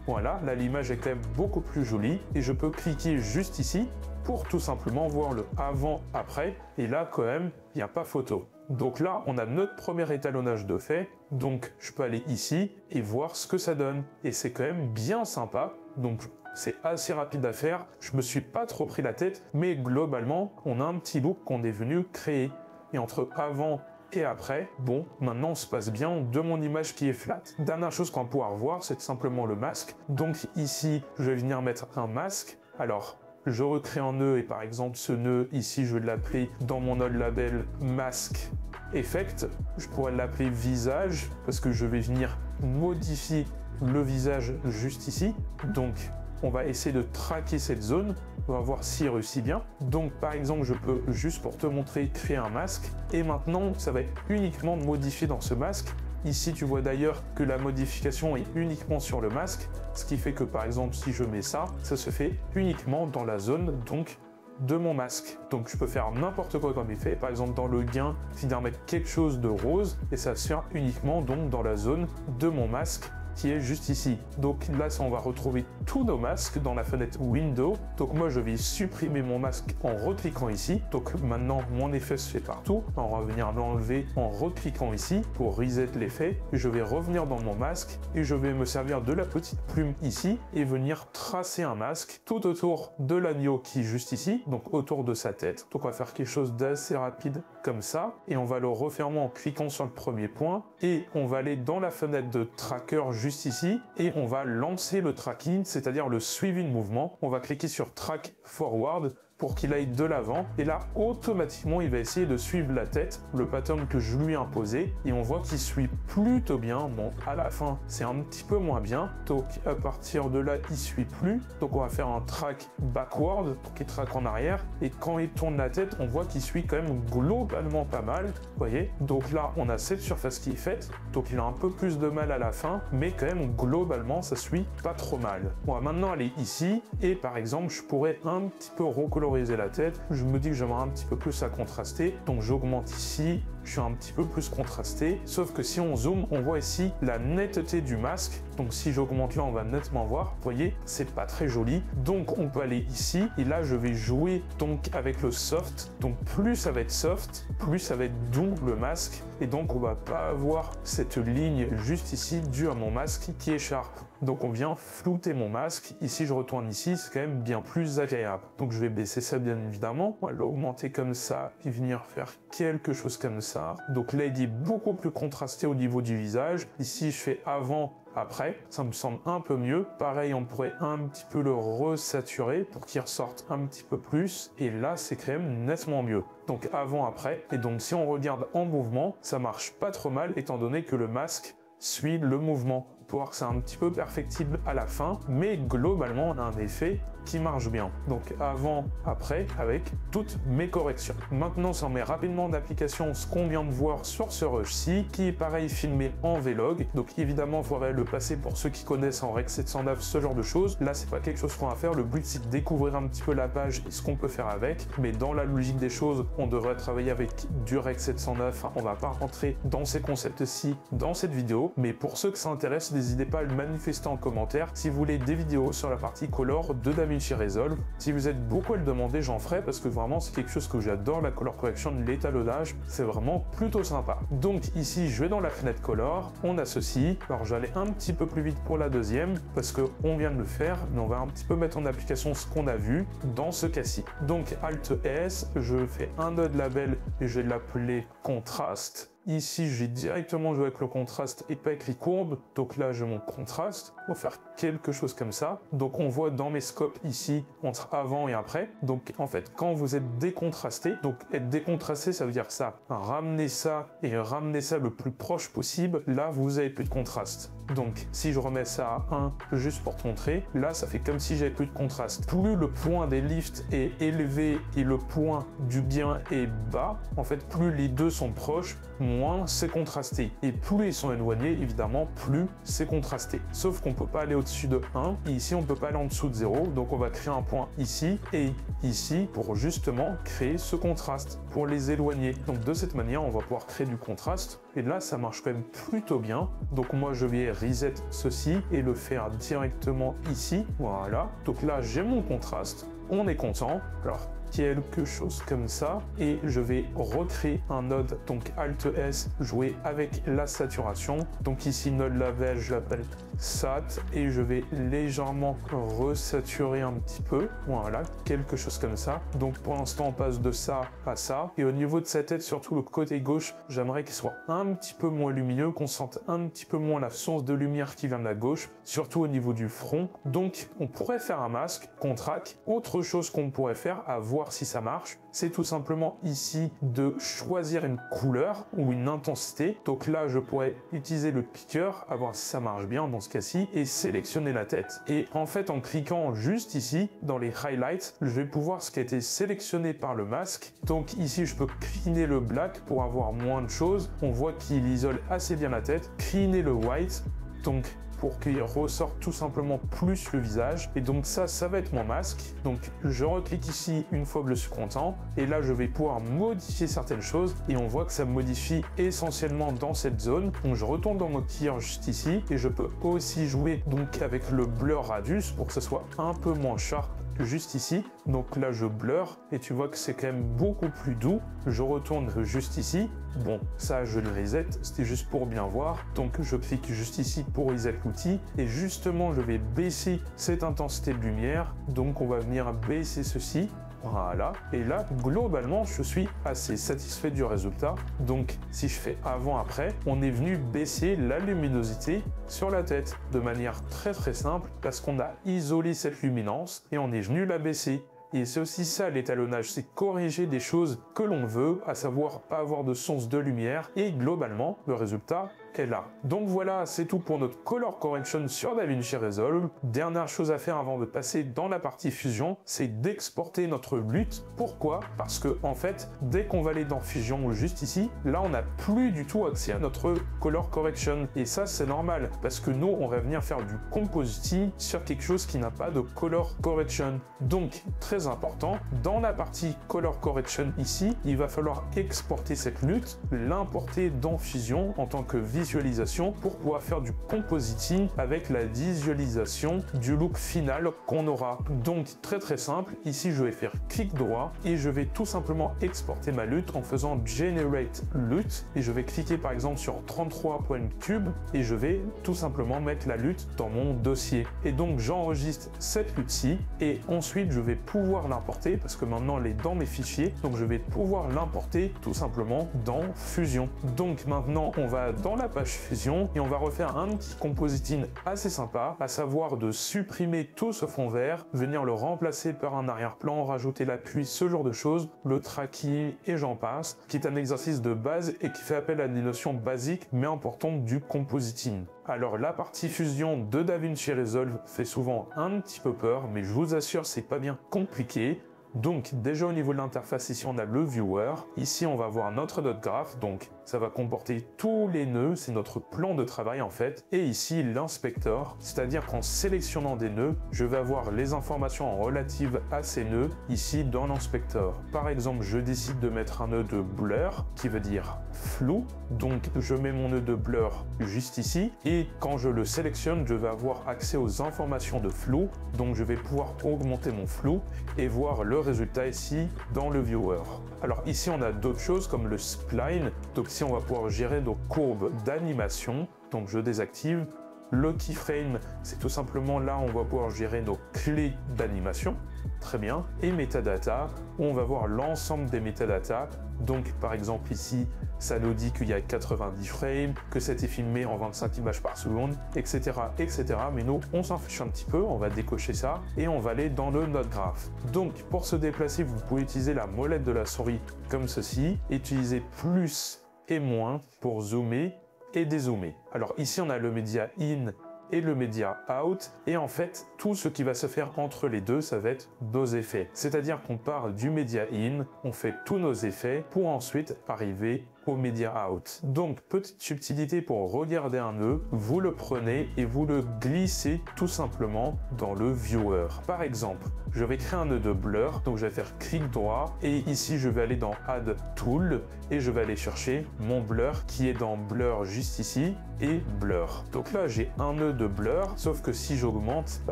Voilà, là l'image est quand même beaucoup plus jolie, et je peux cliquer juste ici pour tout simplement voir le avant-après, et là quand même, il n'y a pas photo. Donc là, on a notre premier étalonnage de fait, donc je peux aller ici et voir ce que ça donne, et c'est quand même bien sympa, donc c'est assez rapide à faire, je me suis pas trop pris la tête, mais globalement, on a un petit look qu'on est venu créer. Et entre avant et après, bon, maintenant on se passe bien de mon image qui est flat. Dernière chose qu'on va pouvoir voir, c'est simplement le masque. Donc ici, je vais venir mettre un masque. Alors, je recrée un nœud, et par exemple ce nœud ici, je vais l'appeler dans mon node label masque effect. Je pourrais l'appeler visage, parce que je vais venir modifier le visage juste ici. Donc on va essayer de traquer cette zone, on va voir s'il réussit bien. Donc par exemple, je peux, juste pour te montrer, créer un masque, et maintenant ça va être uniquement modifié dans ce masque. Ici tu vois d'ailleurs que la modification est uniquement sur le masque, ce qui fait que par exemple si je mets ça, ça se fait uniquement dans la zone donc de mon masque. Donc je peux faire n'importe quoi comme effet, par exemple dans le gain, finir mettre quelque chose de rose, et ça se fait uniquement donc dans la zone de mon masque qui est juste ici. Donc là, on va retrouver tous nos masques dans la fenêtre Window. Donc moi, je vais supprimer mon masque en recliquant ici. Donc maintenant, mon effet se fait partout. On va venir l'enlever en recliquant ici pour reset l'effet. Je vais revenir dans mon masque et je vais me servir de la petite plume ici et venir tracer un masque tout autour de l'agneau qui est juste ici, donc autour de sa tête. Donc on va faire quelque chose d'assez rapide comme ça, et on va le refermer en cliquant sur le premier point, et on va aller dans la fenêtre de tracker juste ici, et on va lancer le tracking, c'est-à-dire le suivi de mouvement. On va cliquer sur track forward pour qu'il aille de l'avant, et là automatiquement il va essayer de suivre la tête, le pattern que je lui ai imposé, et on voit qu'il suit plutôt bien. Bon, à la fin c'est un petit peu moins bien, donc à partir de là il suit plus, donc on va faire un track backward pour qu'il traque en arrière, et quand il tourne la tête on voit qu'il suit quand même globalement pas mal, vous voyez. Donc là on a cette surface qui est faite, donc il a un peu plus de mal à la fin, mais quand même globalement ça suit pas trop mal. On va maintenant aller ici, et par exemple je pourrais un petit peu recoloriser la tête. Je me dis que j'aimerais un petit peu plus à contraster, donc j'augmente ici, je suis un petit peu plus contrasté, sauf que si on zoome, on voit ici la netteté du masque, donc si j'augmente là, on va nettement voir, vous voyez, c'est pas très joli, donc on peut aller ici, et là je vais jouer donc avec le soft, donc plus ça va être soft, plus ça va être doux le masque, et donc on va pas avoir cette ligne juste ici due à mon masque qui est sharp. Donc on vient flouter mon masque, ici je retourne ici, c'est quand même bien plus agréable. Donc je vais baisser ça bien évidemment, on va l'augmenter comme ça, et venir faire quelque chose comme ça. Donc là il est beaucoup plus contrasté au niveau du visage, ici je fais avant, après, ça me semble un peu mieux. Pareil, on pourrait un petit peu le resaturer pour qu'il ressorte un petit peu plus, et là c'est quand même nettement mieux. Donc avant, après, et donc si on regarde en mouvement, ça marche pas trop mal étant donné que le masque suit le mouvement. Pour voir que c'est un petit peu perfectible à la fin, mais globalement on a un effet qui marche bien. Donc avant, après, avec toutes mes corrections. Maintenant, ça met rapidement d'application ce qu'on vient de voir sur ce rush-ci, qui est pareil filmé en vlog. Donc évidemment, il faudrait le passer pour ceux qui connaissent en Rec 709, ce genre de choses. Là, c'est pas quelque chose qu'on va faire. Le but, c'est de découvrir un petit peu la page et ce qu'on peut faire avec. Mais dans la logique des choses, on devrait travailler avec du Rec 709. On va pas rentrer dans ces concepts-ci dans cette vidéo. Mais pour ceux que ça intéresse, n'hésitez pas à le manifester en commentaire si vous voulez des vidéos sur la partie color de DaVinci Resolve. Si vous êtes beaucoup à le demander, j'en ferai parce que vraiment c'est quelque chose que j'adore, la color correction, l'étalonnage, c'est vraiment plutôt sympa. Donc ici je vais dans la fenêtre color, on a ceci. Alors j'allais un petit peu plus vite pour la deuxième parce que on vient de le faire, mais on va un petit peu mettre en application ce qu'on a vu dans ce cas-ci. Donc Alt S, je fais un node label et je vais l'appeler contraste. Ici, j'ai directement joué avec le contraste et pas avec les courbes. Donc là, j'ai mon contraste. On va faire quelque chose comme ça. Donc on voit dans mes scopes ici, entre avant et après. Donc en fait, quand vous êtes décontrasté, donc être décontrasté, ça veut dire ça. Ramener ça et ramener ça le plus proche possible. Là, vous avez plus de contraste. Donc si je remets ça à 1, juste pour te montrer, là, ça fait comme si j'avais plus de contraste. Plus le point des lifts est élevé et le point du gain est bas, en fait, plus les deux sont proches, moins c'est contrasté. Et plus ils sont éloignés, évidemment, plus c'est contrasté. Sauf qu'on peut pas aller au-dessus de 1, et ici on peut pas aller en dessous de 0, donc on va créer un point ici et ici pour justement créer ce contraste, pour les éloigner. Donc de cette manière, on va pouvoir créer du contraste, et là ça marche quand même plutôt bien. Donc moi je vais reset ceci et le faire directement ici, voilà. Donc là j'ai mon contraste, on est content. Alors quelque chose comme ça, et je vais recréer un node, donc Alt S, jouer avec la saturation. Donc ici node label, je l'appelle sat, et je vais légèrement resaturer un petit peu, voilà, quelque chose comme ça. Donc pour l'instant on passe de ça à ça, et au niveau de sa tête, surtout le côté gauche, j'aimerais qu'il soit un petit peu moins lumineux, qu'on sente un petit peu moins la source de lumière qui vient de la gauche, surtout au niveau du front. Donc on pourrait faire un masque qu'on traque. Autre chose qu'on pourrait faire, à voir si ça marche, c'est tout simplement ici de choisir une couleur ou une intensité. Donc là je pourrais utiliser le picker, à voir si ça marche bien dans ce cas-ci, et sélectionner la tête. Et en fait en cliquant juste ici dans les highlights, je vais pouvoir ce qui a été sélectionné par le masque. Donc ici je peux cleaner le black pour avoir moins de choses. On voit qu'il isole assez bien la tête. Cleaner le white, donc pour qu'il ressorte tout simplement plus le visage. Et donc ça va être mon masque. Donc je reclique ici une fois que je suis content, et là je vais pouvoir modifier certaines choses, et on voit que ça modifie essentiellement dans cette zone. Donc je retourne dans mon tier juste ici, et je peux aussi jouer donc avec le blur radius pour que ce soit un peu moins sharp juste ici. Donc là je blur, et tu vois que c'est quand même beaucoup plus doux. Je retourne juste ici. Bon, ça je le reset, c'était juste pour bien voir. Donc je clique juste ici pour reset l'outil, et justement je vais baisser cette intensité de lumière. Donc on va venir baisser ceci. Voilà, et là globalement je suis assez satisfait du résultat. Donc si je fais avant-après, on est venu baisser la luminosité sur la tête de manière très simple, parce qu'on a isolé cette luminance et on est venu la baisser. Et c'est aussi ça l'étalonnage, c'est corriger des choses que l'on veut, à savoir pas avoir de source de lumière, et globalement le résultat est là. Donc voilà, c'est tout pour notre color correction sur DaVinci Resolve. Dernière chose à faire avant de passer dans la partie fusion, c'est d'exporter notre lutte. Pourquoi? Parce que en fait, dès qu'on va aller dans fusion juste ici, là on n'a plus du tout accès à notre color correction, et ça c'est normal parce que nous on va venir faire du compositing sur quelque chose qui n'a pas de color correction. Donc très important, dans la partie color correction ici, il va falloir exporter cette lutte, l'importer dans fusion en tant que visualisation pour pouvoir faire du compositing avec la visualisation du look final qu'on aura. Donc très simple, ici je vais faire clic droit et je vais tout simplement exporter ma lutte en faisant generate lutte, et je vais cliquer par exemple sur 33 points cube et je vais tout simplement mettre la lutte dans mon dossier. Et donc j'enregistre cette lutte-ci, et ensuite je vais pouvoir l'importer parce que maintenant elle est dans mes fichiers, donc je vais pouvoir l'importer tout simplement dans Fusion. Donc maintenant on va dans la page Fusion et on va refaire un petit compositing assez sympa, à savoir de supprimer tout ce fond vert, venir le remplacer par un arrière-plan, rajouter l'appui, ce genre de choses, le tracking et j'en passe, qui est un exercice de base et qui fait appel à des notions basiques mais importantes du compositing. Alors la partie fusion de DaVinci Resolve fait souvent un petit peu peur, mais je vous assure c'est pas bien compliqué. Donc déjà au niveau de l'interface, ici on a le viewer, ici on va voir notre node graph, donc ça va comporter tous les nœuds, c'est notre plan de travail en fait, et ici l'inspecteur, c'est-à-dire qu'en sélectionnant des nœuds, je vais avoir les informations relatives à ces nœuds ici dans l'inspecteur. Par exemple, je décide de mettre un nœud de blur, qui veut dire flou, donc je mets mon nœud de blur juste ici, et quand je le sélectionne, je vais avoir accès aux informations de flou, donc je vais pouvoir augmenter mon flou et voir le résultat ici dans le viewer. Alors ici on a d'autres choses comme le spline, donc ici on va pouvoir gérer nos courbes d'animation, donc je désactive. Le keyframe, c'est tout simplement là, on va pouvoir gérer nos clés d'animation. Très bien. Et metadata, on va voir l'ensemble des metadata. Donc, par exemple, ici, ça nous dit qu'il y a 90 frames, que c'était filmé en 25 images par seconde, etc., etc. Mais nous, on s'en fiche un petit peu, on va décocher ça et on va aller dans le Node Graph. Donc, pour se déplacer, vous pouvez utiliser la molette de la souris comme ceci, utiliser plus et moins pour zoomer et dézoomer. Alors ici, on a le média in et le média out, et en fait tout ce qui va se faire entre les deux, ça va être nos effets, c'est à dire qu'on part du média in, on fait tous nos effets pour ensuite arriver au média out. Donc petite subtilité, pour regarder un nœud, vous le prenez et vous le glissez tout simplement dans le viewer. Par exemple, je vais créer un nœud de blur, donc je vais faire clic droit et ici je vais aller dans add tool et je vais aller chercher mon blur qui est dans blur juste ici et blur. Donc là j'ai un nœud de blur, sauf que si j'augmente,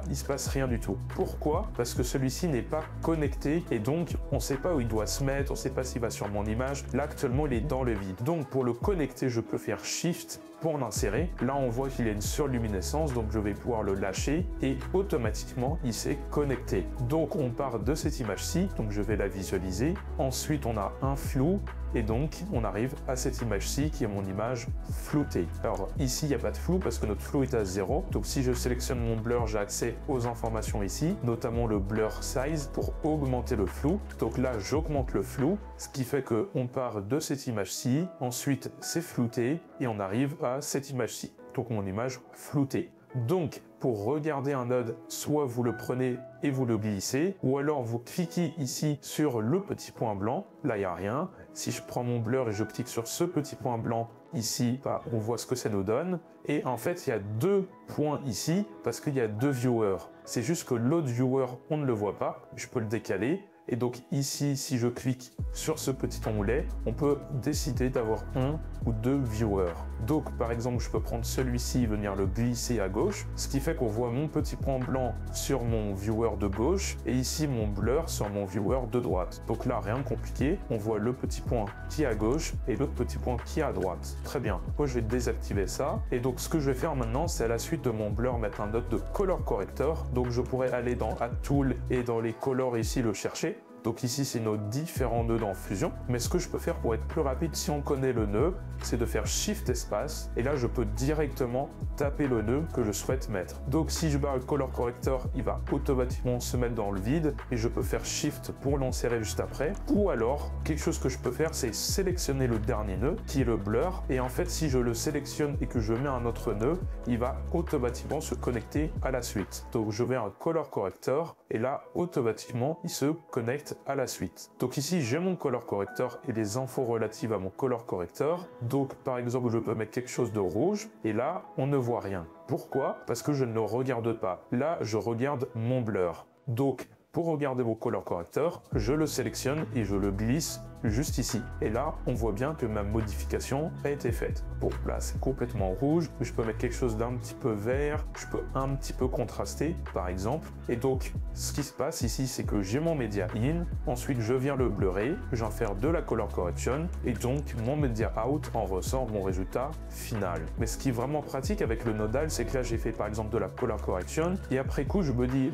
il se passe rien du tout. Pourquoi? Parce que celui-ci n'est pas connecté et donc on ne sait pas où il doit se mettre, on ne sait pas s'il va sur mon image. Là actuellement il est dans le vide. Donc pour le connecter, je peux faire Shift pour l'insérer. Là on voit qu'il y a une surluminescence, donc je vais pouvoir le lâcher et automatiquement il s'est connecté. Donc on part de cette image-ci, donc je vais la visualiser. Ensuite on a un flou et donc on arrive à cette image-ci qui est mon image floutée. Alors ici il n'y a pas de flou parce que notre flou est à 0. Donc si je sélectionne mon blur, j'ai accès aux informations ici, notamment le blur size pour augmenter le flou. Donc là j'augmente le flou, ce qui fait qu'on part de cette image-ci, ensuite c'est flouté et on arrive à cette image-ci. Donc mon image floutée. Donc, pour regarder un node, soit vous le prenez et vous le glissez, ou alors vous cliquez ici sur le petit point blanc, là il n'y a rien. Si je prends mon blur et je clique sur ce petit point blanc ici, on voit ce que ça nous donne. Et en fait, il y a deux points ici, parce qu'il y a deux viewers. C'est juste que l'autre viewer, on ne le voit pas, je peux le décaler. Et donc ici, si je clique sur ce petit onglet, on peut décider d'avoir un ou deux viewers. Donc par exemple, je peux prendre celui-ci et venir le glisser à gauche, ce qui fait qu'on voit mon petit point blanc sur mon viewer de gauche et ici mon blur sur mon viewer de droite. Donc là, rien de compliqué, on voit le petit point qui est à gauche et l'autre petit point qui est à droite. Très bien, moi je vais désactiver ça. Et donc ce que je vais faire maintenant, c'est à la suite de mon blur mettre un node de color corrector. Donc je pourrais aller dans Add Tool et dans les colors ici le chercher. Donc ici, c'est nos différents nœuds dans Fusion. Mais ce que je peux faire pour être plus rapide, si on connaît le nœud, c'est de faire Shift espace. Et là, je peux directement taper le nœud que je souhaite mettre. Donc si je barre le Color Corrector, il va automatiquement se mettre dans le vide. Et je peux faire Shift pour l'insérer juste après. Ou alors, quelque chose que je peux faire, c'est sélectionner le dernier nœud, qui est le blur. Et en fait, si je le sélectionne et que je mets un autre nœud, il va automatiquement se connecter à la suite. Donc je vais à un Color Corrector. Et là, automatiquement, il se connecte à la suite. Donc ici, j'ai mon color corrector et les infos relatives à mon color corrector. Donc par exemple, je peux mettre quelque chose de rouge et là, on ne voit rien. Pourquoi? Parce que je ne le regarde pas. Là, je regarde mon blur. Donc, pour regarder mon color corrector, je le sélectionne et je le glisse juste ici. Et là, on voit bien que ma modification a été faite. Bon, là, c'est complètement rouge. Je peux mettre quelque chose d'un petit peu vert. Je peux un petit peu contraster, par exemple. Et donc, ce qui se passe ici, c'est que j'ai mon media in. Ensuite, je viens le blurrer. J'en fais de la color correction. Et donc, mon media out en ressort mon résultat final. Mais ce qui est vraiment pratique avec le nodal, c'est que là, j'ai fait par exemple de la color correction. Et après coup, je me dis,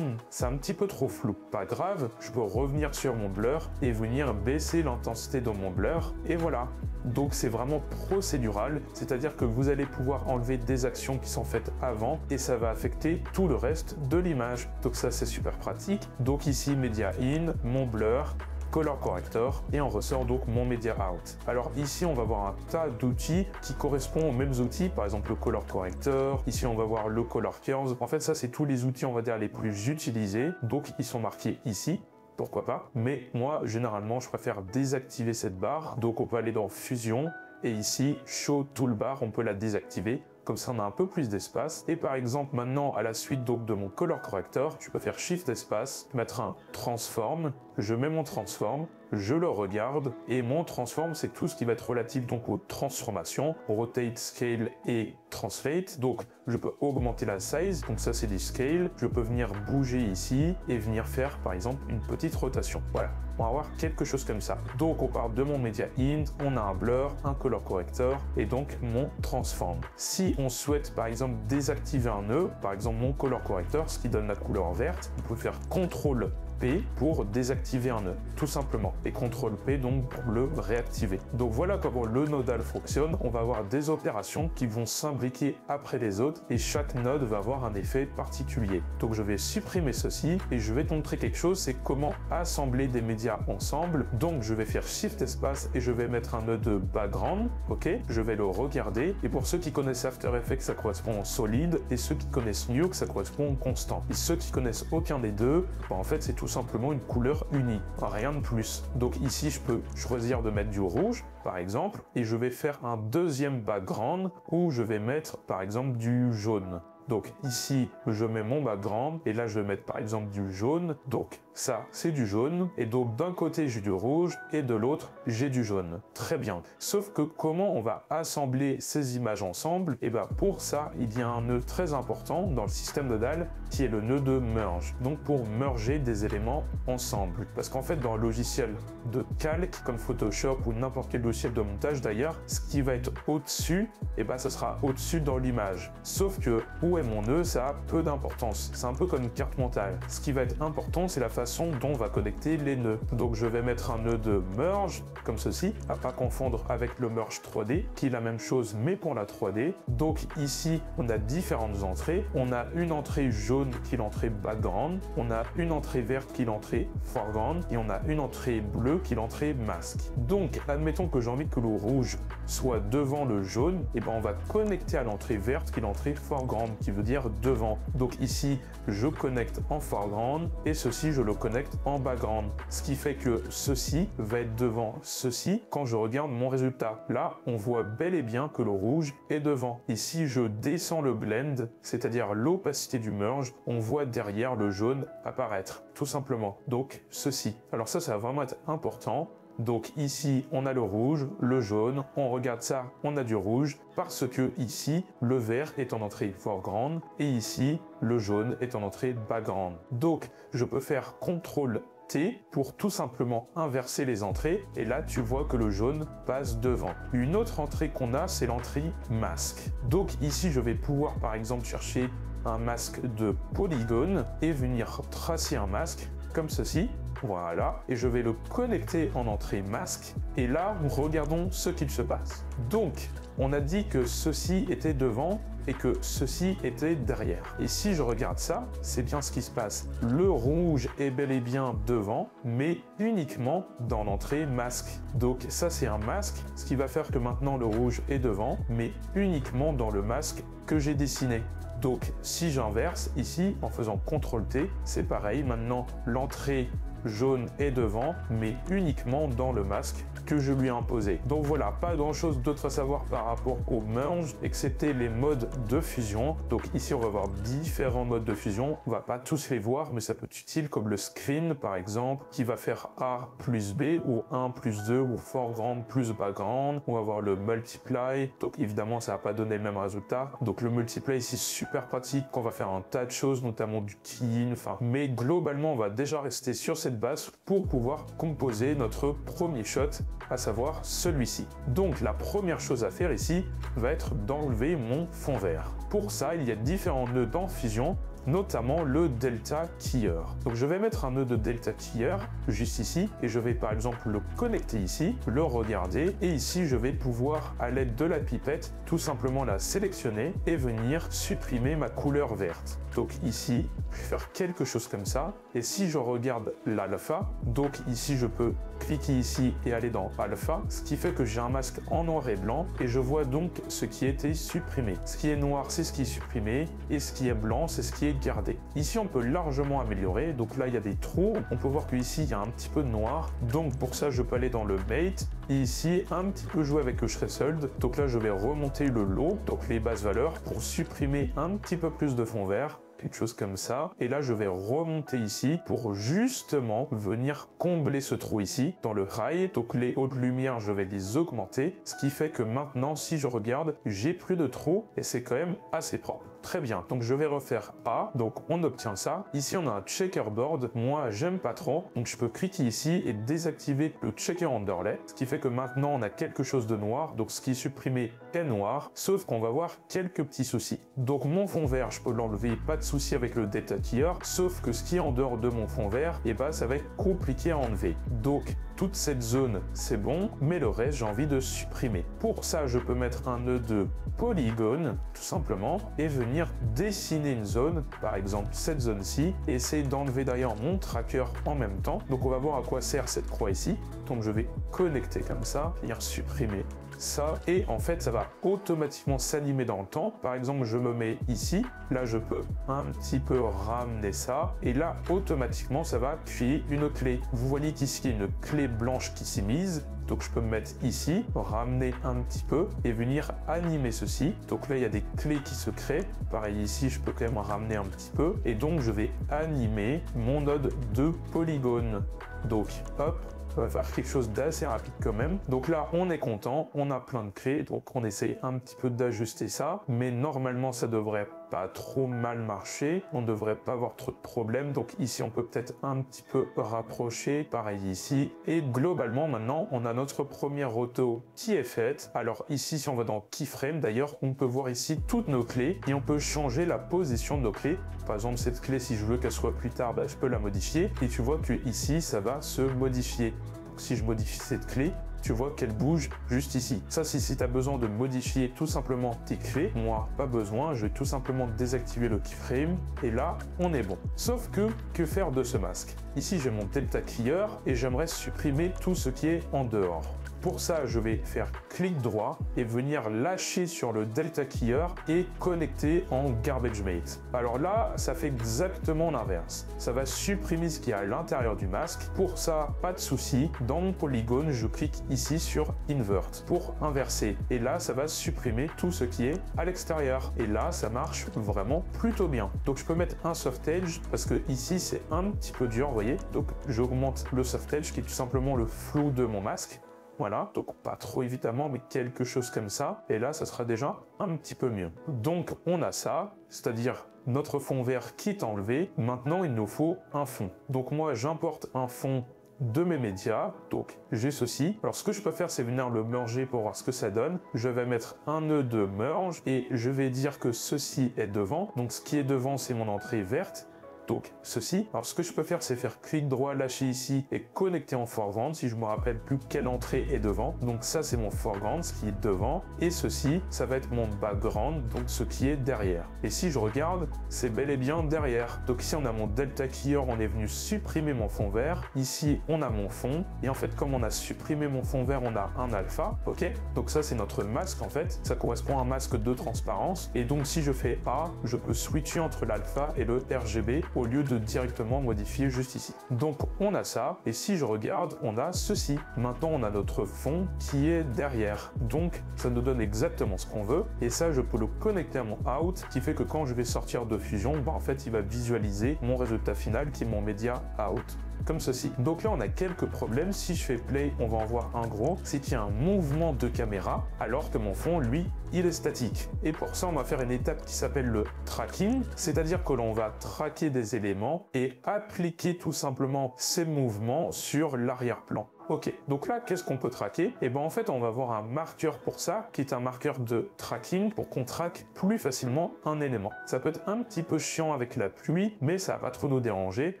c'est un petit peu trop flou. Pas grave, je peux revenir sur mon blur et venir baisser l'intensité de mon blur. Et voilà. Donc c'est vraiment procédural, c'est-à-dire que vous allez pouvoir enlever des actions qui sont faites avant et ça va affecter tout le reste de l'image. Donc ça c'est super pratique. Donc ici media in, mon blur, color corrector et on ressort donc mon media out. Alors ici on va voir un tas d'outils qui correspondent aux mêmes outils, par exemple le color corrector, ici on va voir le color curves. En fait ça c'est tous les outils on va dire les plus utilisés, donc ils sont marqués ici. Pourquoi pas, mais moi généralement je préfère désactiver cette barre, donc on peut aller dans Fusion et ici Show Toolbar, on peut la désactiver, comme ça on a un peu plus d'espace. Et par exemple maintenant à la suite donc de mon Color Corrector, je peux faire Shift espace, mettre un Transform, je mets mon Transform, je le regarde et mon Transform c'est tout ce qui va être relatif donc aux transformations, Rotate, Scale et Translate. Donc je peux augmenter la size, donc ça c'est du scale, je peux venir bouger ici et venir faire par exemple une petite rotation. Voilà, on va avoir quelque chose comme ça. Donc on part de mon media in, on a un blur, un color corrector et donc mon transform. Si si on souhaite par exemple désactiver un nœud, par exemple mon color corrector, ce qui donne la couleur verte, on peut faire CTRL P pour désactiver un nœud, tout simplement, et CTRL P donc pour le réactiver. Donc voilà comment le nodal fonctionne. On va avoir des opérations qui vont s'imbriquer après les autres et chaque node va avoir un effet particulier. Donc je vais supprimer ceci et je vais te montrer quelque chose, c'est comment assembler des médias ensemble. Donc je vais faire Shift espace et je vais mettre un node background, ok, je vais le regarder, et pour ceux qui connaissent After Effects, ça correspond au solide, et ceux qui connaissent Nuke, ça correspond au constant. Et ceux qui connaissent aucun des deux, bah, en fait c'est tout simplement une couleur unie, rien de plus. Donc ici je peux choisir de mettre du rouge par exemple, et je vais faire un deuxième background où je vais mettre par exemple du jaune. Donc ici, je mets mon background et là je vais mettre par exemple du jaune. Donc ça, c'est du jaune. Et donc d'un côté, j'ai du rouge et de l'autre, j'ai du jaune. Très bien. Sauf que comment on va assembler ces images ensemble? Et bien pour ça, il y a un nœud très important dans le système nodal qui est le nœud de merge. Donc pour merger des éléments ensemble. Parce qu'en fait, dans le logiciel de calque, comme Photoshop ou n'importe quel logiciel de montage d'ailleurs, ce qui va être au-dessus, et ben ça sera au-dessus dans l'image. Sauf que où est mon nœud, ça a peu d'importance. C'est un peu comme une carte mentale. Ce qui va être important, c'est la façon dont on va connecter les nœuds. Donc je vais mettre un nœud de merge, comme ceci, à pas confondre avec le merge 3D, qui est la même chose, mais pour la 3D. Donc ici, on a différentes entrées. On a une entrée jaune qui est l'entrée background, on a une entrée verte qui est l'entrée foreground, et on a une entrée bleue qui est l'entrée masque. Donc, admettons que j'ai envie que le rouge soit devant le jaune, et ben on va connecter à l'entrée verte qui est l'entrée foreground, qui veut dire devant. Donc ici, je connecte en foreground et ceci, je le connecte en background. Ce qui fait que ceci va être devant ceci quand je regarde mon résultat. Là, on voit bel et bien que le rouge est devant. Et si je descends le blend, c'est-à-dire l'opacité du merge, on voit derrière le jaune apparaître, tout simplement. Donc ceci. Alors ça va vraiment être important. Donc ici, on a le rouge, le jaune, on regarde ça, on a du rouge, parce que ici, le vert est en entrée foreground, et ici, le jaune est en entrée background. Donc, je peux faire CTRL T pour tout simplement inverser les entrées, et là, tu vois que le jaune passe devant. Une autre entrée qu'on a, c'est l'entrée masque. Donc ici, je vais pouvoir, par exemple, chercher un masque de polygone, et venir tracer un masque, comme ceci. Voilà, et je vais le connecter en entrée masque, et là, regardons ce qu'il se passe. Donc, on a dit que ceci était devant et que ceci était derrière. Et si je regarde ça, c'est bien ce qui se passe. Le rouge est bel et bien devant, mais uniquement dans l'entrée masque. Donc ça, c'est un masque, ce qui va faire que maintenant le rouge est devant, mais uniquement dans le masque que j'ai dessiné. Donc, si j'inverse ici, en faisant CTRL T, c'est pareil. Maintenant, l'entrée jaune est devant, mais uniquement dans le masque que je lui ai imposé. Donc voilà, pas grand chose d'autre à savoir par rapport au merge, excepté les modes de fusion. Donc ici, on va voir différents modes de fusion. On va pas tous les voir, mais ça peut être utile, comme le screen, par exemple, qui va faire A plus B, ou 1 plus 2, ou foreground plus background. On va voir le multiply. Donc évidemment, ça va pas donner le même résultat. Donc le multiply ici, super pratique, qu'on va faire un tas de choses, notamment du key-in, enfin. Mais globalement, on va déjà rester sur cette base pour pouvoir composer notre premier shot, à savoir celui-ci. Donc la première chose à faire ici va être d'enlever mon fond vert. Pour ça, il y a différents nœuds dans Fusion, notamment le Delta Keyer. Donc je vais mettre un nœud de Delta Keyer juste ici, et je vais par exemple le connecter ici, le regarder, et ici je vais pouvoir, à l'aide de la pipette, tout simplement la sélectionner et venir supprimer ma couleur verte. Donc ici, je vais faire quelque chose comme ça, et si je regarde l'alpha, donc ici je peux cliquer ici et aller dans alpha, ce qui fait que j'ai un masque en noir et blanc, et je vois donc ce qui a été supprimé. Ce qui est noir, c'est ce qui est supprimé, et ce qui est blanc, c'est ce qui est gardé. Ici, on peut largement améliorer, donc là, il y a des trous, on peut voir qu'ici, il y a un petit peu de noir, donc pour ça, je peux aller dans le mate, et ici, un petit peu jouer avec le threshold, donc là, je vais remonter le low, donc les basses valeurs, pour supprimer un petit peu plus de fond vert, quelque chose comme ça, et là je vais remonter ici pour justement venir combler ce trou ici dans le high. Donc les hautes lumières, je vais les augmenter, ce qui fait que maintenant, si je regarde, j'ai plus de trou et c'est quand même assez propre. Très bien, donc je vais refaire A, donc on obtient ça. Ici on a un checkerboard, moi j'aime pas trop, donc je peux cliquer ici et désactiver le checker underlay, ce qui fait que maintenant on a quelque chose de noir, donc ce qui est supprimé est noir, sauf qu'on va voir quelques petits soucis. Donc mon fond vert, je peux l'enlever, pas de souci avec le Delta Keyer, sauf que ce qui est en dehors de mon fond vert, et bah ça va être compliqué à enlever. Donc toute cette zone c'est bon, mais le reste j'ai envie de supprimer. Pour ça je peux mettre un nœud de polygone, tout simplement, et venir dessiner une zone, par exemple cette zone-ci, et essayer d'enlever d'ailleurs mon tracker en même temps. Donc on va voir à quoi sert cette croix ici. Donc je vais connecter comme ça, venir supprimer ça, et en fait ça va automatiquement s'animer dans le temps. Par exemple je me mets ici, là je peux un petit peu ramener ça, et là automatiquement ça va créer une clé. Vous voyez qu'ici il y a une clé blanche qui s'est mise, donc je peux me mettre ici, ramener un petit peu et venir animer ceci. Donc là il y a des clés qui se créent, pareil ici je peux quand même ramener un petit peu, et donc je vais animer mon node de polygone. Donc hop, on va faire quelque chose d'assez rapide quand même. Donc là, on est content, on a plein de clés, donc on essaye un petit peu d'ajuster ça, mais normalement, ça devrait pas trop mal marcher, on ne devrait pas avoir trop de problèmes. Donc ici, on peut peut-être un petit peu rapprocher, pareil ici, et globalement, maintenant, on a notre première auto qui est faite. Alors ici, si on va dans Keyframe, d'ailleurs, on peut voir ici toutes nos clés, et on peut changer la position de nos clés. Par exemple, cette clé, si je veux qu'elle soit plus tard, je peux la modifier, et tu vois que ici, ça va se modifier. Donc, si je modifie cette clé, tu vois qu'elle bouge juste ici. Ça, c'est si tu as besoin de modifier tout simplement tes clés. Moi, pas besoin, je vais tout simplement désactiver le keyframe, et là, on est bon. Sauf que faire de ce masque? Ici, j'ai mon Delta Keyer, et j'aimerais supprimer tout ce qui est en dehors. Pour ça, je vais faire clic droit et venir lâcher sur le Delta Keyer et connecter en GarbageMate. Alors là, ça fait exactement l'inverse. Ça va supprimer ce qui est à l'intérieur du masque. Pour ça, pas de souci. Dans mon polygone, je clique ici sur Invert pour inverser. Et là, ça va supprimer tout ce qui est à l'extérieur. Et là, ça marche vraiment plutôt bien. Donc, je peux mettre un Soft Edge parce que ici, c'est un petit peu dur, vous voyez. Donc, j'augmente le Soft Edge qui est tout simplement le flou de mon masque. Voilà, donc pas trop évidemment, mais quelque chose comme ça. Et là, ça sera déjà un petit peu mieux. Donc, on a ça, c'est-à-dire notre fond vert qui est enlevé. Maintenant, il nous faut un fond. Donc moi, j'importe un fond de mes médias, donc j'ai ceci. Alors ce que je peux faire, c'est venir le merger pour voir ce que ça donne. Je vais mettre un nœud de merge et je vais dire que ceci est devant. Donc ce qui est devant, c'est mon entrée verte. Donc ceci, alors ce que je peux faire, c'est faire clic droit, lâcher ici et connecter en foreground si je me rappelle plus quelle entrée est devant. Donc ça, c'est mon foreground, ce qui est devant, et ceci, ça va être mon background, donc ce qui est derrière. Et si je regarde, c'est bel et bien derrière. Donc ici, on a mon Delta Keyer, on est venu supprimer mon fond vert. Ici, on a mon fond, et en fait, comme on a supprimé mon fond vert, on a un alpha, ok? Donc ça, c'est notre masque en fait, ça correspond à un masque de transparence. Et donc si je fais A, je peux switcher entre l'alpha et le RGB au lieu de directement modifier juste ici. Donc on a ça, et si je regarde, on a ceci. Maintenant on a notre fond qui est derrière, donc ça nous donne exactement ce qu'on veut, et ça je peux le connecter à mon out, qui fait que quand je vais sortir de Fusion, en fait il va visualiser mon résultat final qui est mon média out. Comme ceci. Donc là, on a quelques problèmes. Si je fais play, on va en voir un gros. C'est qu'il y a un mouvement de caméra, alors que mon fond, lui, il est statique. Et pour ça, on va faire une étape qui s'appelle le tracking, c'est-à-dire que l'on va traquer des éléments et appliquer tout simplement ces mouvements sur l'arrière-plan. Ok, donc là, qu'est-ce qu'on peut traquer? Et ben en fait, on va avoir un marqueur pour ça, qui est un marqueur de tracking, pour qu'on traque plus facilement un élément. Ça peut être un petit peu chiant avec la pluie, mais ça va pas trop nous déranger.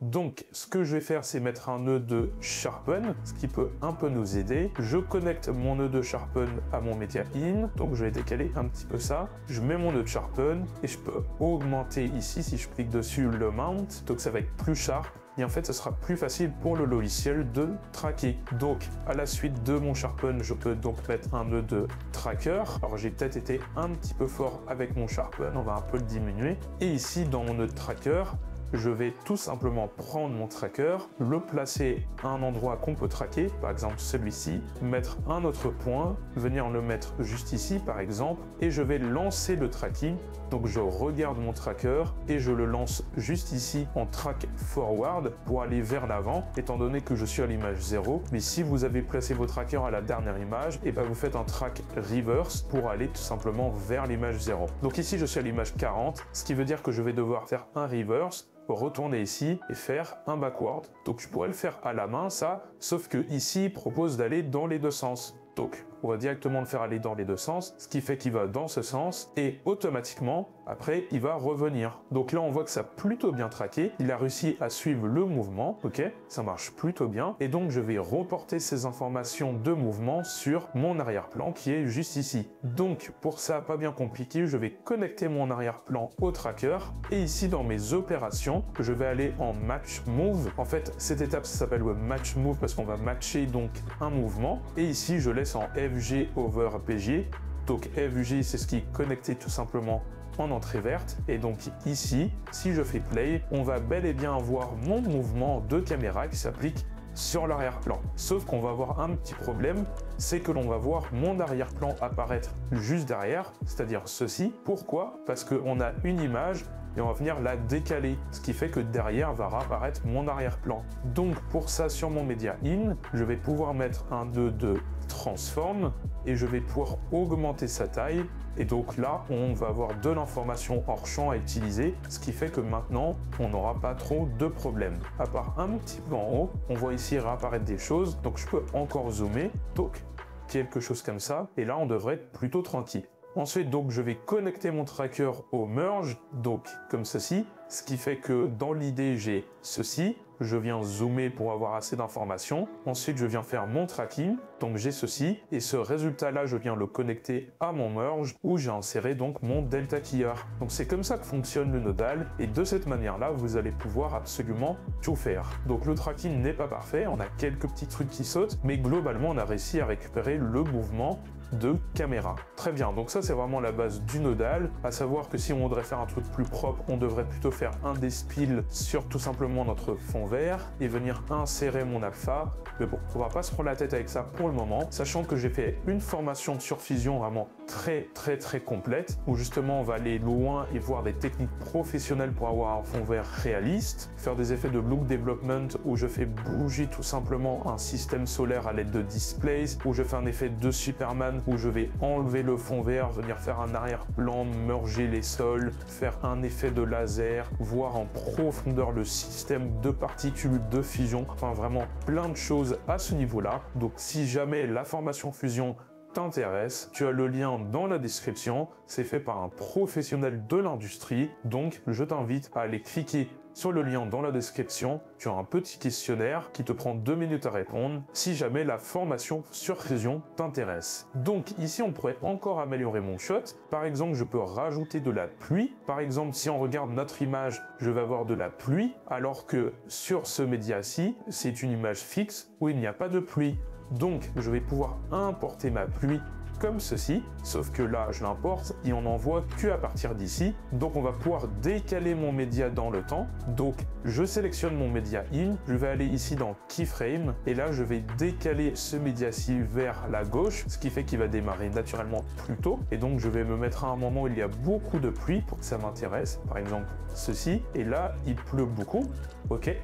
Donc, ce que je vais faire, c'est mettre un nœud de sharpen, ce qui peut un peu nous aider. Je connecte mon nœud de sharpen à mon media in, donc je vais décaler un petit peu ça. Je mets mon nœud de sharpen, et je peux augmenter ici, si je clique dessus, le mount, donc ça va être plus sharp. Et en fait, ce sera plus facile pour le logiciel de traquer. Donc, à la suite de mon sharpen, je peux donc mettre un nœud de tracker. Alors, j'ai peut-être été un petit peu fort avec mon sharpen, on va un peu le diminuer. Et ici, dans mon nœud de tracker, je vais tout simplement prendre mon tracker, le placer à un endroit qu'on peut traquer, par exemple celui-ci, mettre un autre point, venir le mettre juste ici par exemple, et je vais lancer le tracking. Donc je regarde mon tracker et je le lance juste ici en track forward pour aller vers l'avant, étant donné que je suis à l'image 0. Mais si vous avez placé vos trackers à la dernière image, et ben vous faites un track reverse pour aller tout simplement vers l'image 0. Donc ici je suis à l'image 40, ce qui veut dire que je vais devoir faire un reverse, retourner ici et faire un backward. Donc je pourrais le faire à la main ça, sauf que ici il propose d'aller dans les deux sens. Donc on va directement le faire aller dans les deux sens, ce qui fait qu'il va dans ce sens et automatiquement après il va revenir. Donc là on voit que ça a plutôt bien traqué, il a réussi à suivre le mouvement, ok, ça marche plutôt bien, et donc je vais reporter ces informations de mouvement sur mon arrière-plan qui est juste ici. Donc pour ça, pas bien compliqué, je vais connecter mon arrière-plan au tracker et ici dans mes opérations, je vais aller en match move. En fait cette étape ça s'appelle le match move parce qu'on va matcher donc un mouvement, et ici je laisse en FG over PG. Donc FG c'est ce qui est connecté tout simplement en entrée verte, et donc ici si je fais play, on va bel et bien avoir mon mouvement de caméra qui s'applique sur l'arrière-plan. Sauf qu'on va avoir un petit problème, c'est que l'on va voir mon arrière-plan apparaître juste derrière, c'est-à-dire ceci. Pourquoi? Parce qu'on a une image et on va venir la décaler, ce qui fait que derrière va réapparaître mon arrière-plan. Donc pour ça, sur mon Media In, je vais pouvoir mettre un 2 de transform et je vais pouvoir augmenter sa taille, et donc là on va avoir de l'information hors champ à utiliser, ce qui fait que maintenant on n'aura pas trop de problèmes. À part un petit peu en haut, on voit ici réapparaître des choses, donc je peux encore zoomer, donc quelque chose comme ça, et là on devrait être plutôt tranquille. Ensuite, donc, je vais connecter mon tracker au merge, donc comme ceci, ce qui fait que dans l'idée, j'ai ceci. Je viens zoomer pour avoir assez d'informations. Ensuite, je viens faire mon tracking, donc j'ai ceci. Et ce résultat-là, je viens le connecter à mon merge où j'ai inséré donc mon delta keyer. Donc c'est comme ça que fonctionne le nodal. Et de cette manière-là, vous allez pouvoir absolument tout faire. Donc le tracking n'est pas parfait, on a quelques petits trucs qui sautent, mais globalement, on a réussi à récupérer le mouvement de caméra. Très bien, donc ça c'est vraiment la base du nodal, à savoir que si on voudrait faire un truc plus propre, on devrait plutôt faire un despill sur tout simplement notre fond vert et venir insérer mon alpha, mais bon, on va pas se prendre la tête avec ça pour le moment, sachant que j'ai fait une formation de surfusion vraiment très complète, où justement on va aller loin et voir des techniques professionnelles pour avoir un fond vert réaliste, faire des effets de look development où je fais bouger tout simplement un système solaire à l'aide de displays, où je fais un effet de Superman où je vais enlever le fond vert, venir faire un arrière-plan, merger les sols, faire un effet de laser, voir en profondeur le système de particules de fusion, enfin vraiment plein de choses à ce niveau-là. Donc si jamais la formation fusion t'intéresse, tu as le lien dans la description, c'est fait par un professionnel de l'industrie, donc je t'invite à aller cliquer sur le lien dans la description. Tu as un petit questionnaire qui te prend 2 minutes à répondre si jamais la formation sur fusion t'intéresse. Donc ici on pourrait encore améliorer mon shot. Par exemple, je peux rajouter de la pluie. Par exemple, si on regarde notre image, je vais avoir de la pluie, alors que sur ce média-ci, c'est une image fixe où il n'y a pas de pluie. Donc je vais pouvoir importer ma pluie comme ceci, sauf que là je l'importe et on n'en voit que à partir d'ici. Donc on va pouvoir décaler mon média dans le temps. Donc je sélectionne mon média in, je vais aller ici dans keyframe et là je vais décaler ce média-ci vers la gauche, ce qui fait qu'il va démarrer naturellement plus tôt, et donc je vais me mettre à un moment où il y a beaucoup de pluie pour que ça m'intéresse, par exemple ceci, et là il pleut beaucoup, ok.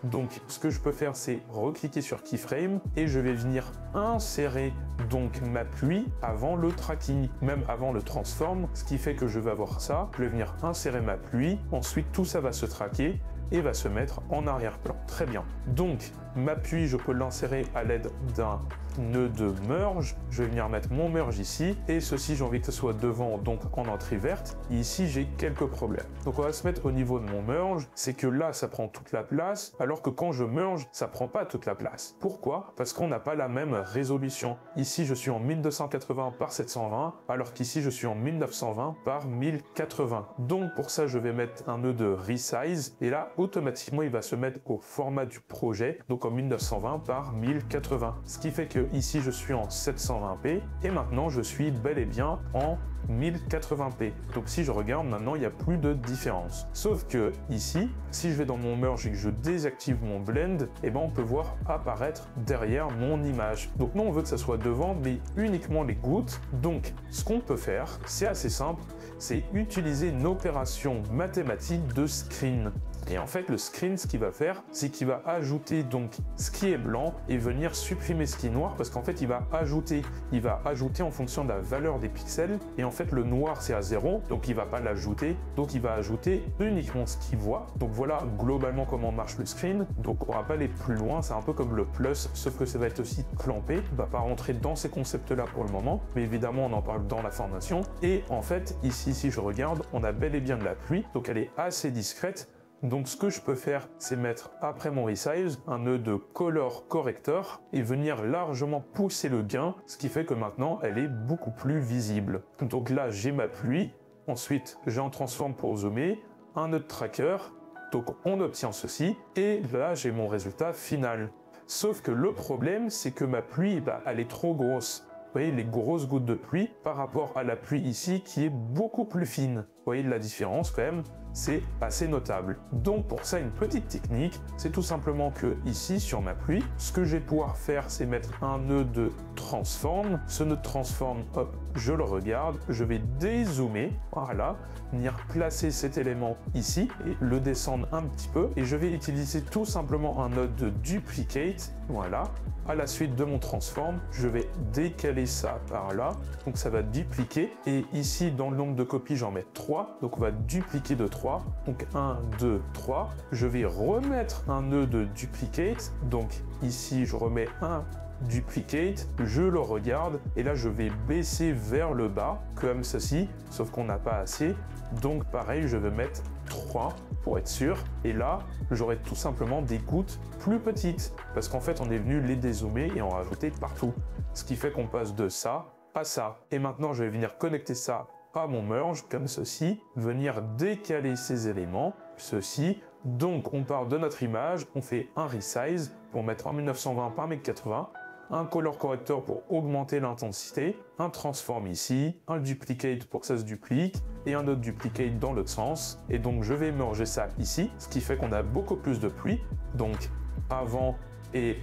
Donc ce que je peux faire, c'est recliquer sur keyframe et je vais venir insérer donc ma pluie avant le tracking, même avant le transform, ce qui fait que je vais avoir ça, je vais venir insérer ma pluie, ensuite tout ça va se traquer et va se mettre en arrière-plan. Très bien. Donc ma pluie, je peux l'insérer à l'aide d'un nœud de merge. Je vais venir mettre mon merge ici, et ceci j'ai envie que ce soit devant, donc en entrée verte. Et ici j'ai quelques problèmes. Donc on va se mettre au niveau de mon merge, c'est que là ça prend toute la place, alors que quand je merge, ça prend pas toute la place. Pourquoi? Parce qu'on n'a pas la même résolution. Ici je suis en 1280 par 720, alors qu'ici je suis en 1920 par 1080. Donc pour ça je vais mettre un nœud de resize, et là automatiquement il va se mettre au format du projet, donc en 1920 par 1080. Ce qui fait que ici je suis en 720p et maintenant je suis bel et bien en 1080p. Donc si je regarde maintenant, il n'y a plus de différence. Sauf que ici, si je vais dans mon merge et que je désactive mon blend, et ben on peut voir apparaître derrière mon image. Donc nous on veut que ça soit devant, mais uniquement les gouttes. Donc ce qu'on peut faire, c'est assez simple, c'est utiliser une opération mathématique de screen. Et en fait, le screen, ce qu'il va faire, c'est qu'il va ajouter donc ce qui est blanc et venir supprimer ce qui est noir, parce qu'en fait, il va ajouter en fonction de la valeur des pixels. Et en fait, le noir, c'est à 0, donc il va pas l'ajouter. Donc, il va ajouter uniquement ce qu'il voit. Donc voilà globalement comment marche le screen. Donc, on va pas aller plus loin. C'est un peu comme le plus, sauf que ça va être aussi clampé. On va pas rentrer dans ces concepts-là pour le moment, mais évidemment, on en parle dans la formation. Et en fait, ici, si je regarde, on a bel et bien de la pluie. Donc, elle est assez discrète. Donc ce que je peux faire, c'est mettre après mon resize un nœud de color corrector et venir largement pousser le gain, ce qui fait que maintenant elle est beaucoup plus visible. Donc là j'ai ma pluie, ensuite j'en transforme pour zoomer, un nœud de tracker, donc on obtient ceci, et là j'ai mon résultat final. Sauf que le problème, c'est que ma pluie, elle est trop grosse. Vous voyez les grosses gouttes de pluie par rapport à la pluie ici qui est beaucoup plus fine. Vous voyez la différence quand même, c'est assez notable. Donc pour ça, une petite technique, c'est tout simplement que ici sur ma pluie, ce que je vais pouvoir faire, c'est mettre un nœud de transform. Ce nœud de transform, hop, je le regarde, je vais dézoomer, voilà, venir placer cet élément ici et le descendre un petit peu. Et je vais utiliser tout simplement un nœud de duplicate, voilà. À la suite de mon transform, je vais décaler ça par là, donc ça va dupliquer. Et ici, dans le nombre de copies, j'en mets 3, donc on va dupliquer de 3. Donc 1, 2, 3. Je vais remettre un nœud de duplicate, donc ici, je remets un duplicate, je le regarde, et là, je vais baisser vers le bas, comme ceci, sauf qu'on n'a pas assez. Donc pareil, je vais mettre 3 pour être sûr. Et là, j'aurai tout simplement des gouttes plus petites, parce qu'en fait, on est venu les dézoomer et en rajouter partout. Ce qui fait qu'on passe de ça à ça. Et maintenant, je vais venir connecter ça à mon merge, comme ceci, venir décaler ces éléments, ceci. Donc, on part de notre image, on fait un resize pour mettre en 1920 par 1080, un color corrector pour augmenter l'intensité, un transform ici, un duplicate pour que ça se duplique, et un autre duplicate dans l'autre sens. Et donc je vais merger ça ici, ce qui fait qu'on a beaucoup plus de pluie, donc avant et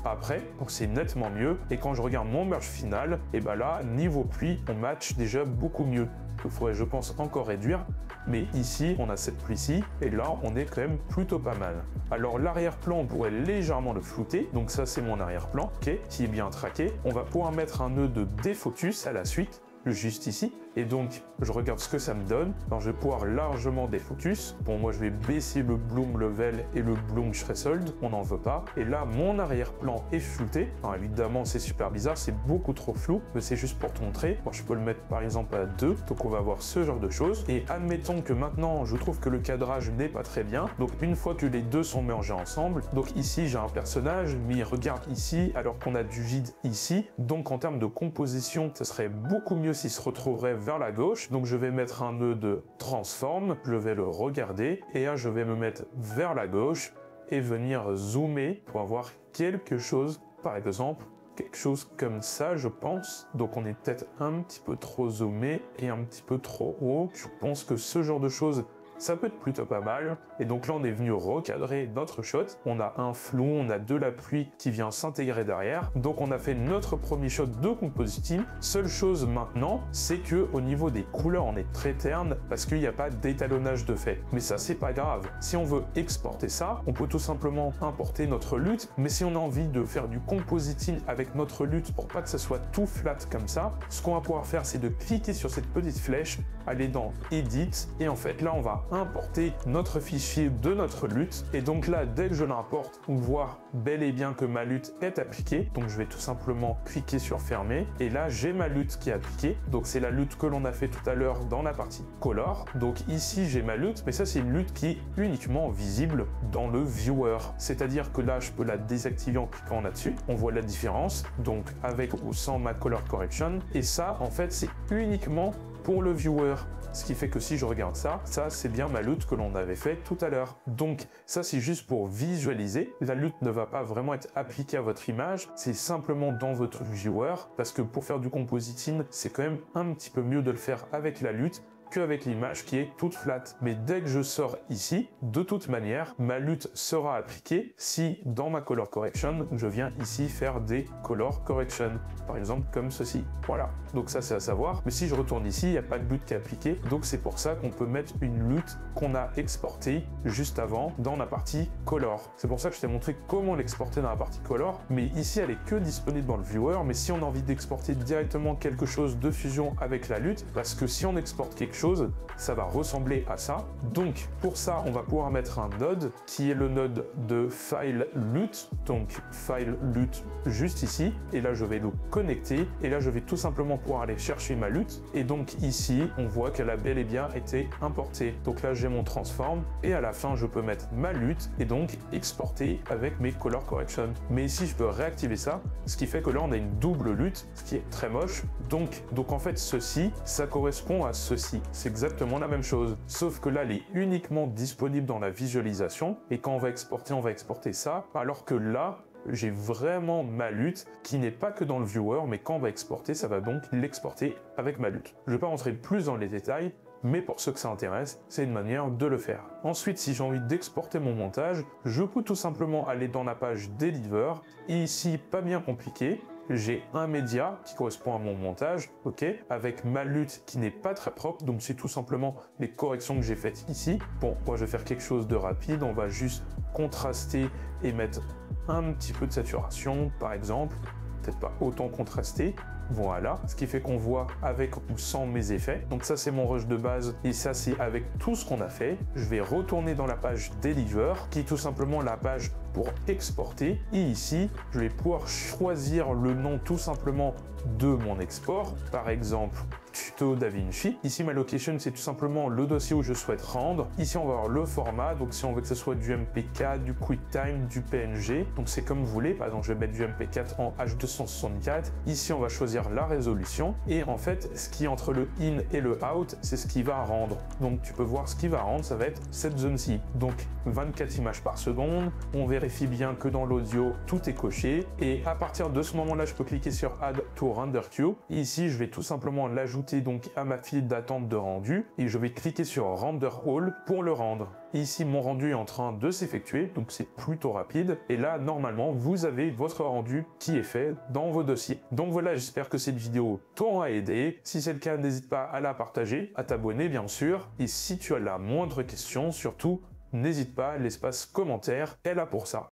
après, donc c'est nettement mieux. Et quand je regarde mon merge final, et ben là, niveau pluie, on match déjà beaucoup mieux. Il faudrait, je pense, encore réduire, mais ici, on a cette pluie-ci, et là, on est quand même plutôt pas mal. Alors, l'arrière-plan, on pourrait légèrement le flouter, donc ça, c'est mon arrière-plan, ok, qui est bien traqué. On va pouvoir mettre un nœud de défocus à la suite, juste ici, et donc je regarde ce que ça me donne. Alors je vais pouvoir largement défocus. Bon, moi je vais baisser le bloom level et le bloom threshold, on n'en veut pas. Et là mon arrière-plan est flouté. Alors évidemment c'est super bizarre, c'est beaucoup trop flou, mais c'est juste pour te montrer. Bon, je peux le mettre par exemple à 2, donc on va voir ce genre de choses. Et admettons que maintenant je trouve que le cadrage n'est pas très bien, donc une fois que les deux sont mélangés ensemble, donc ici j'ai un personnage, mais regarde ici alors qu'on a du vide ici, donc en termes de composition ça serait beaucoup mieux s'il se retrouverait vers la gauche. Donc je vais mettre un nœud de transform, je vais le regarder et là je vais me mettre vers la gauche et venir zoomer pour avoir quelque chose, par exemple quelque chose comme ça je pense. Donc on est peut-être un petit peu trop zoomé et un petit peu trop haut. Je pense que ce genre de choses ça peut être plutôt pas mal. Et donc là on est venu recadrer notre shot, on a un flou, on a de la pluie qui vient s'intégrer derrière, donc on a fait notre premier shot de compositing. Seule chose maintenant, c'est que au niveau des couleurs on est très terne parce qu'il n'y a pas d'étalonnage de fait, mais ça c'est pas grave. Si on veut exporter ça, on peut tout simplement importer notre LUT, mais si on a envie de faire du compositing avec notre LUT pour pas que ça soit tout flat comme ça, ce qu'on va pouvoir faire c'est de cliquer sur cette petite flèche, aller dans Edit, et en fait là on va importer notre fichier de notre LUT. Et donc là, dès que je l'importe, on voit bel et bien que ma LUT est appliquée. Donc je vais tout simplement cliquer sur fermer. Et là, j'ai ma LUT qui est appliquée. Donc c'est la LUT que l'on a fait tout à l'heure dans la partie color. Donc ici, j'ai ma LUT, mais ça, c'est une LUT qui est uniquement visible dans le viewer. C'est-à-dire que là, je peux la désactiver en cliquant là-dessus. On voit la différence. Donc avec ou sans ma color correction. Et ça, en fait, c'est uniquement pour le viewer. Ce qui fait que si je regarde ça, c'est bien ma LUT que l'on avait fait tout à l'heure. Donc ça c'est juste pour visualiser. La LUT ne va pas vraiment être appliquée à votre image, c'est simplement dans votre viewer, parce que pour faire du compositing, c'est quand même un petit peu mieux de le faire avec la LUT qu'avec l'image qui est toute flat. Mais dès que je sors ici, de toute manière, ma LUT sera appliquée si dans ma color correction, je viens ici faire des color correction. Par exemple, comme ceci. Voilà. Donc ça, c'est à savoir. Mais si je retourne ici, il n'y a pas de LUT qui est appliquée. Donc c'est pour ça qu'on peut mettre une LUT qu'on a exportée juste avant dans la partie color. C'est pour ça que je t'ai montré comment l'exporter dans la partie color. Mais ici, elle est que disponible dans le viewer. Mais si on a envie d'exporter directement quelque chose de Fusion avec la LUT, parce que si on exporte quelque chose, ça va ressembler à ça. Donc pour ça, on va pouvoir mettre un node qui est le node de file LUT. Donc file LUT juste ici. Et là, je vais le connecter. Et là, je vais tout simplement pouvoir aller chercher ma LUT. Et donc ici, on voit qu'elle a bel et bien été importée. Donc là, j'ai mon transform. Et à la fin, je peux mettre ma LUT et donc exporter avec mes color correction. Mais ici, je peux réactiver ça. Ce qui fait que là, on a une double LUT, ce qui est très moche. Donc en fait, ceci, ça correspond à ceci. C'est exactement la même chose. Sauf que là, elle est uniquement disponible dans la visualisation. Et quand on va exporter ça. Alors que là, j'ai vraiment ma LUT qui n'est pas que dans le viewer, mais quand on va exporter, ça va donc l'exporter avec ma LUT. Je ne vais pas rentrer plus dans les détails, mais pour ceux que ça intéresse, c'est une manière de le faire. Ensuite, si j'ai envie d'exporter mon montage, je peux tout simplement aller dans la page Deliver, et ici, pas bien compliqué, j'ai un média qui correspond à mon montage, ok, avec ma LUT qui n'est pas très propre, donc c'est tout simplement les corrections que j'ai faites ici. Bon, moi je vais faire quelque chose de rapide, on va juste contraster et mettre un petit peu de saturation, par exemple, peut-être pas autant contrasté. Voilà, ce qui fait qu'on voit avec ou sans mes effets. Donc ça c'est mon rush de base et ça c'est avec tout ce qu'on a fait. Je vais retourner dans la page Deliver qui est tout simplement la page pour exporter. Et ici, je vais pouvoir choisir le nom tout simplement de mon export. Par exemple, tuto DaVinci. Ici, ma location, c'est tout simplement le dossier où je souhaite rendre. Ici, on va avoir le format. Donc, si on veut que ce soit du MP4, du QuickTime, du PNG. Donc, c'est comme vous voulez. Par exemple, je vais mettre du MP4 en H264. Ici, on va choisir la résolution. Et en fait, ce qui est entre le in et le out, c'est ce qui va rendre. Donc, tu peux voir ce qui va rendre. Ça va être cette zone-ci. Donc, 24 images par seconde. On vérifie bien que dans l'audio, tout est coché. Et à partir de ce moment-là, je peux cliquer sur Add to Render Queue. Et ici, je vais tout simplement l'ajouter donc à ma file d'attente de rendu et je vais cliquer sur Render All pour le rendre. Ici, mon rendu est en train de s'effectuer, donc c'est plutôt rapide. Et là, normalement, vous avez votre rendu qui est fait dans vos dossiers. Donc voilà, j'espère que cette vidéo t'aura aidé. Si c'est le cas, n'hésite pas à la partager, à t'abonner bien sûr. Et si tu as la moindre question, surtout, n'hésite pas, l'espace commentaire est là pour ça.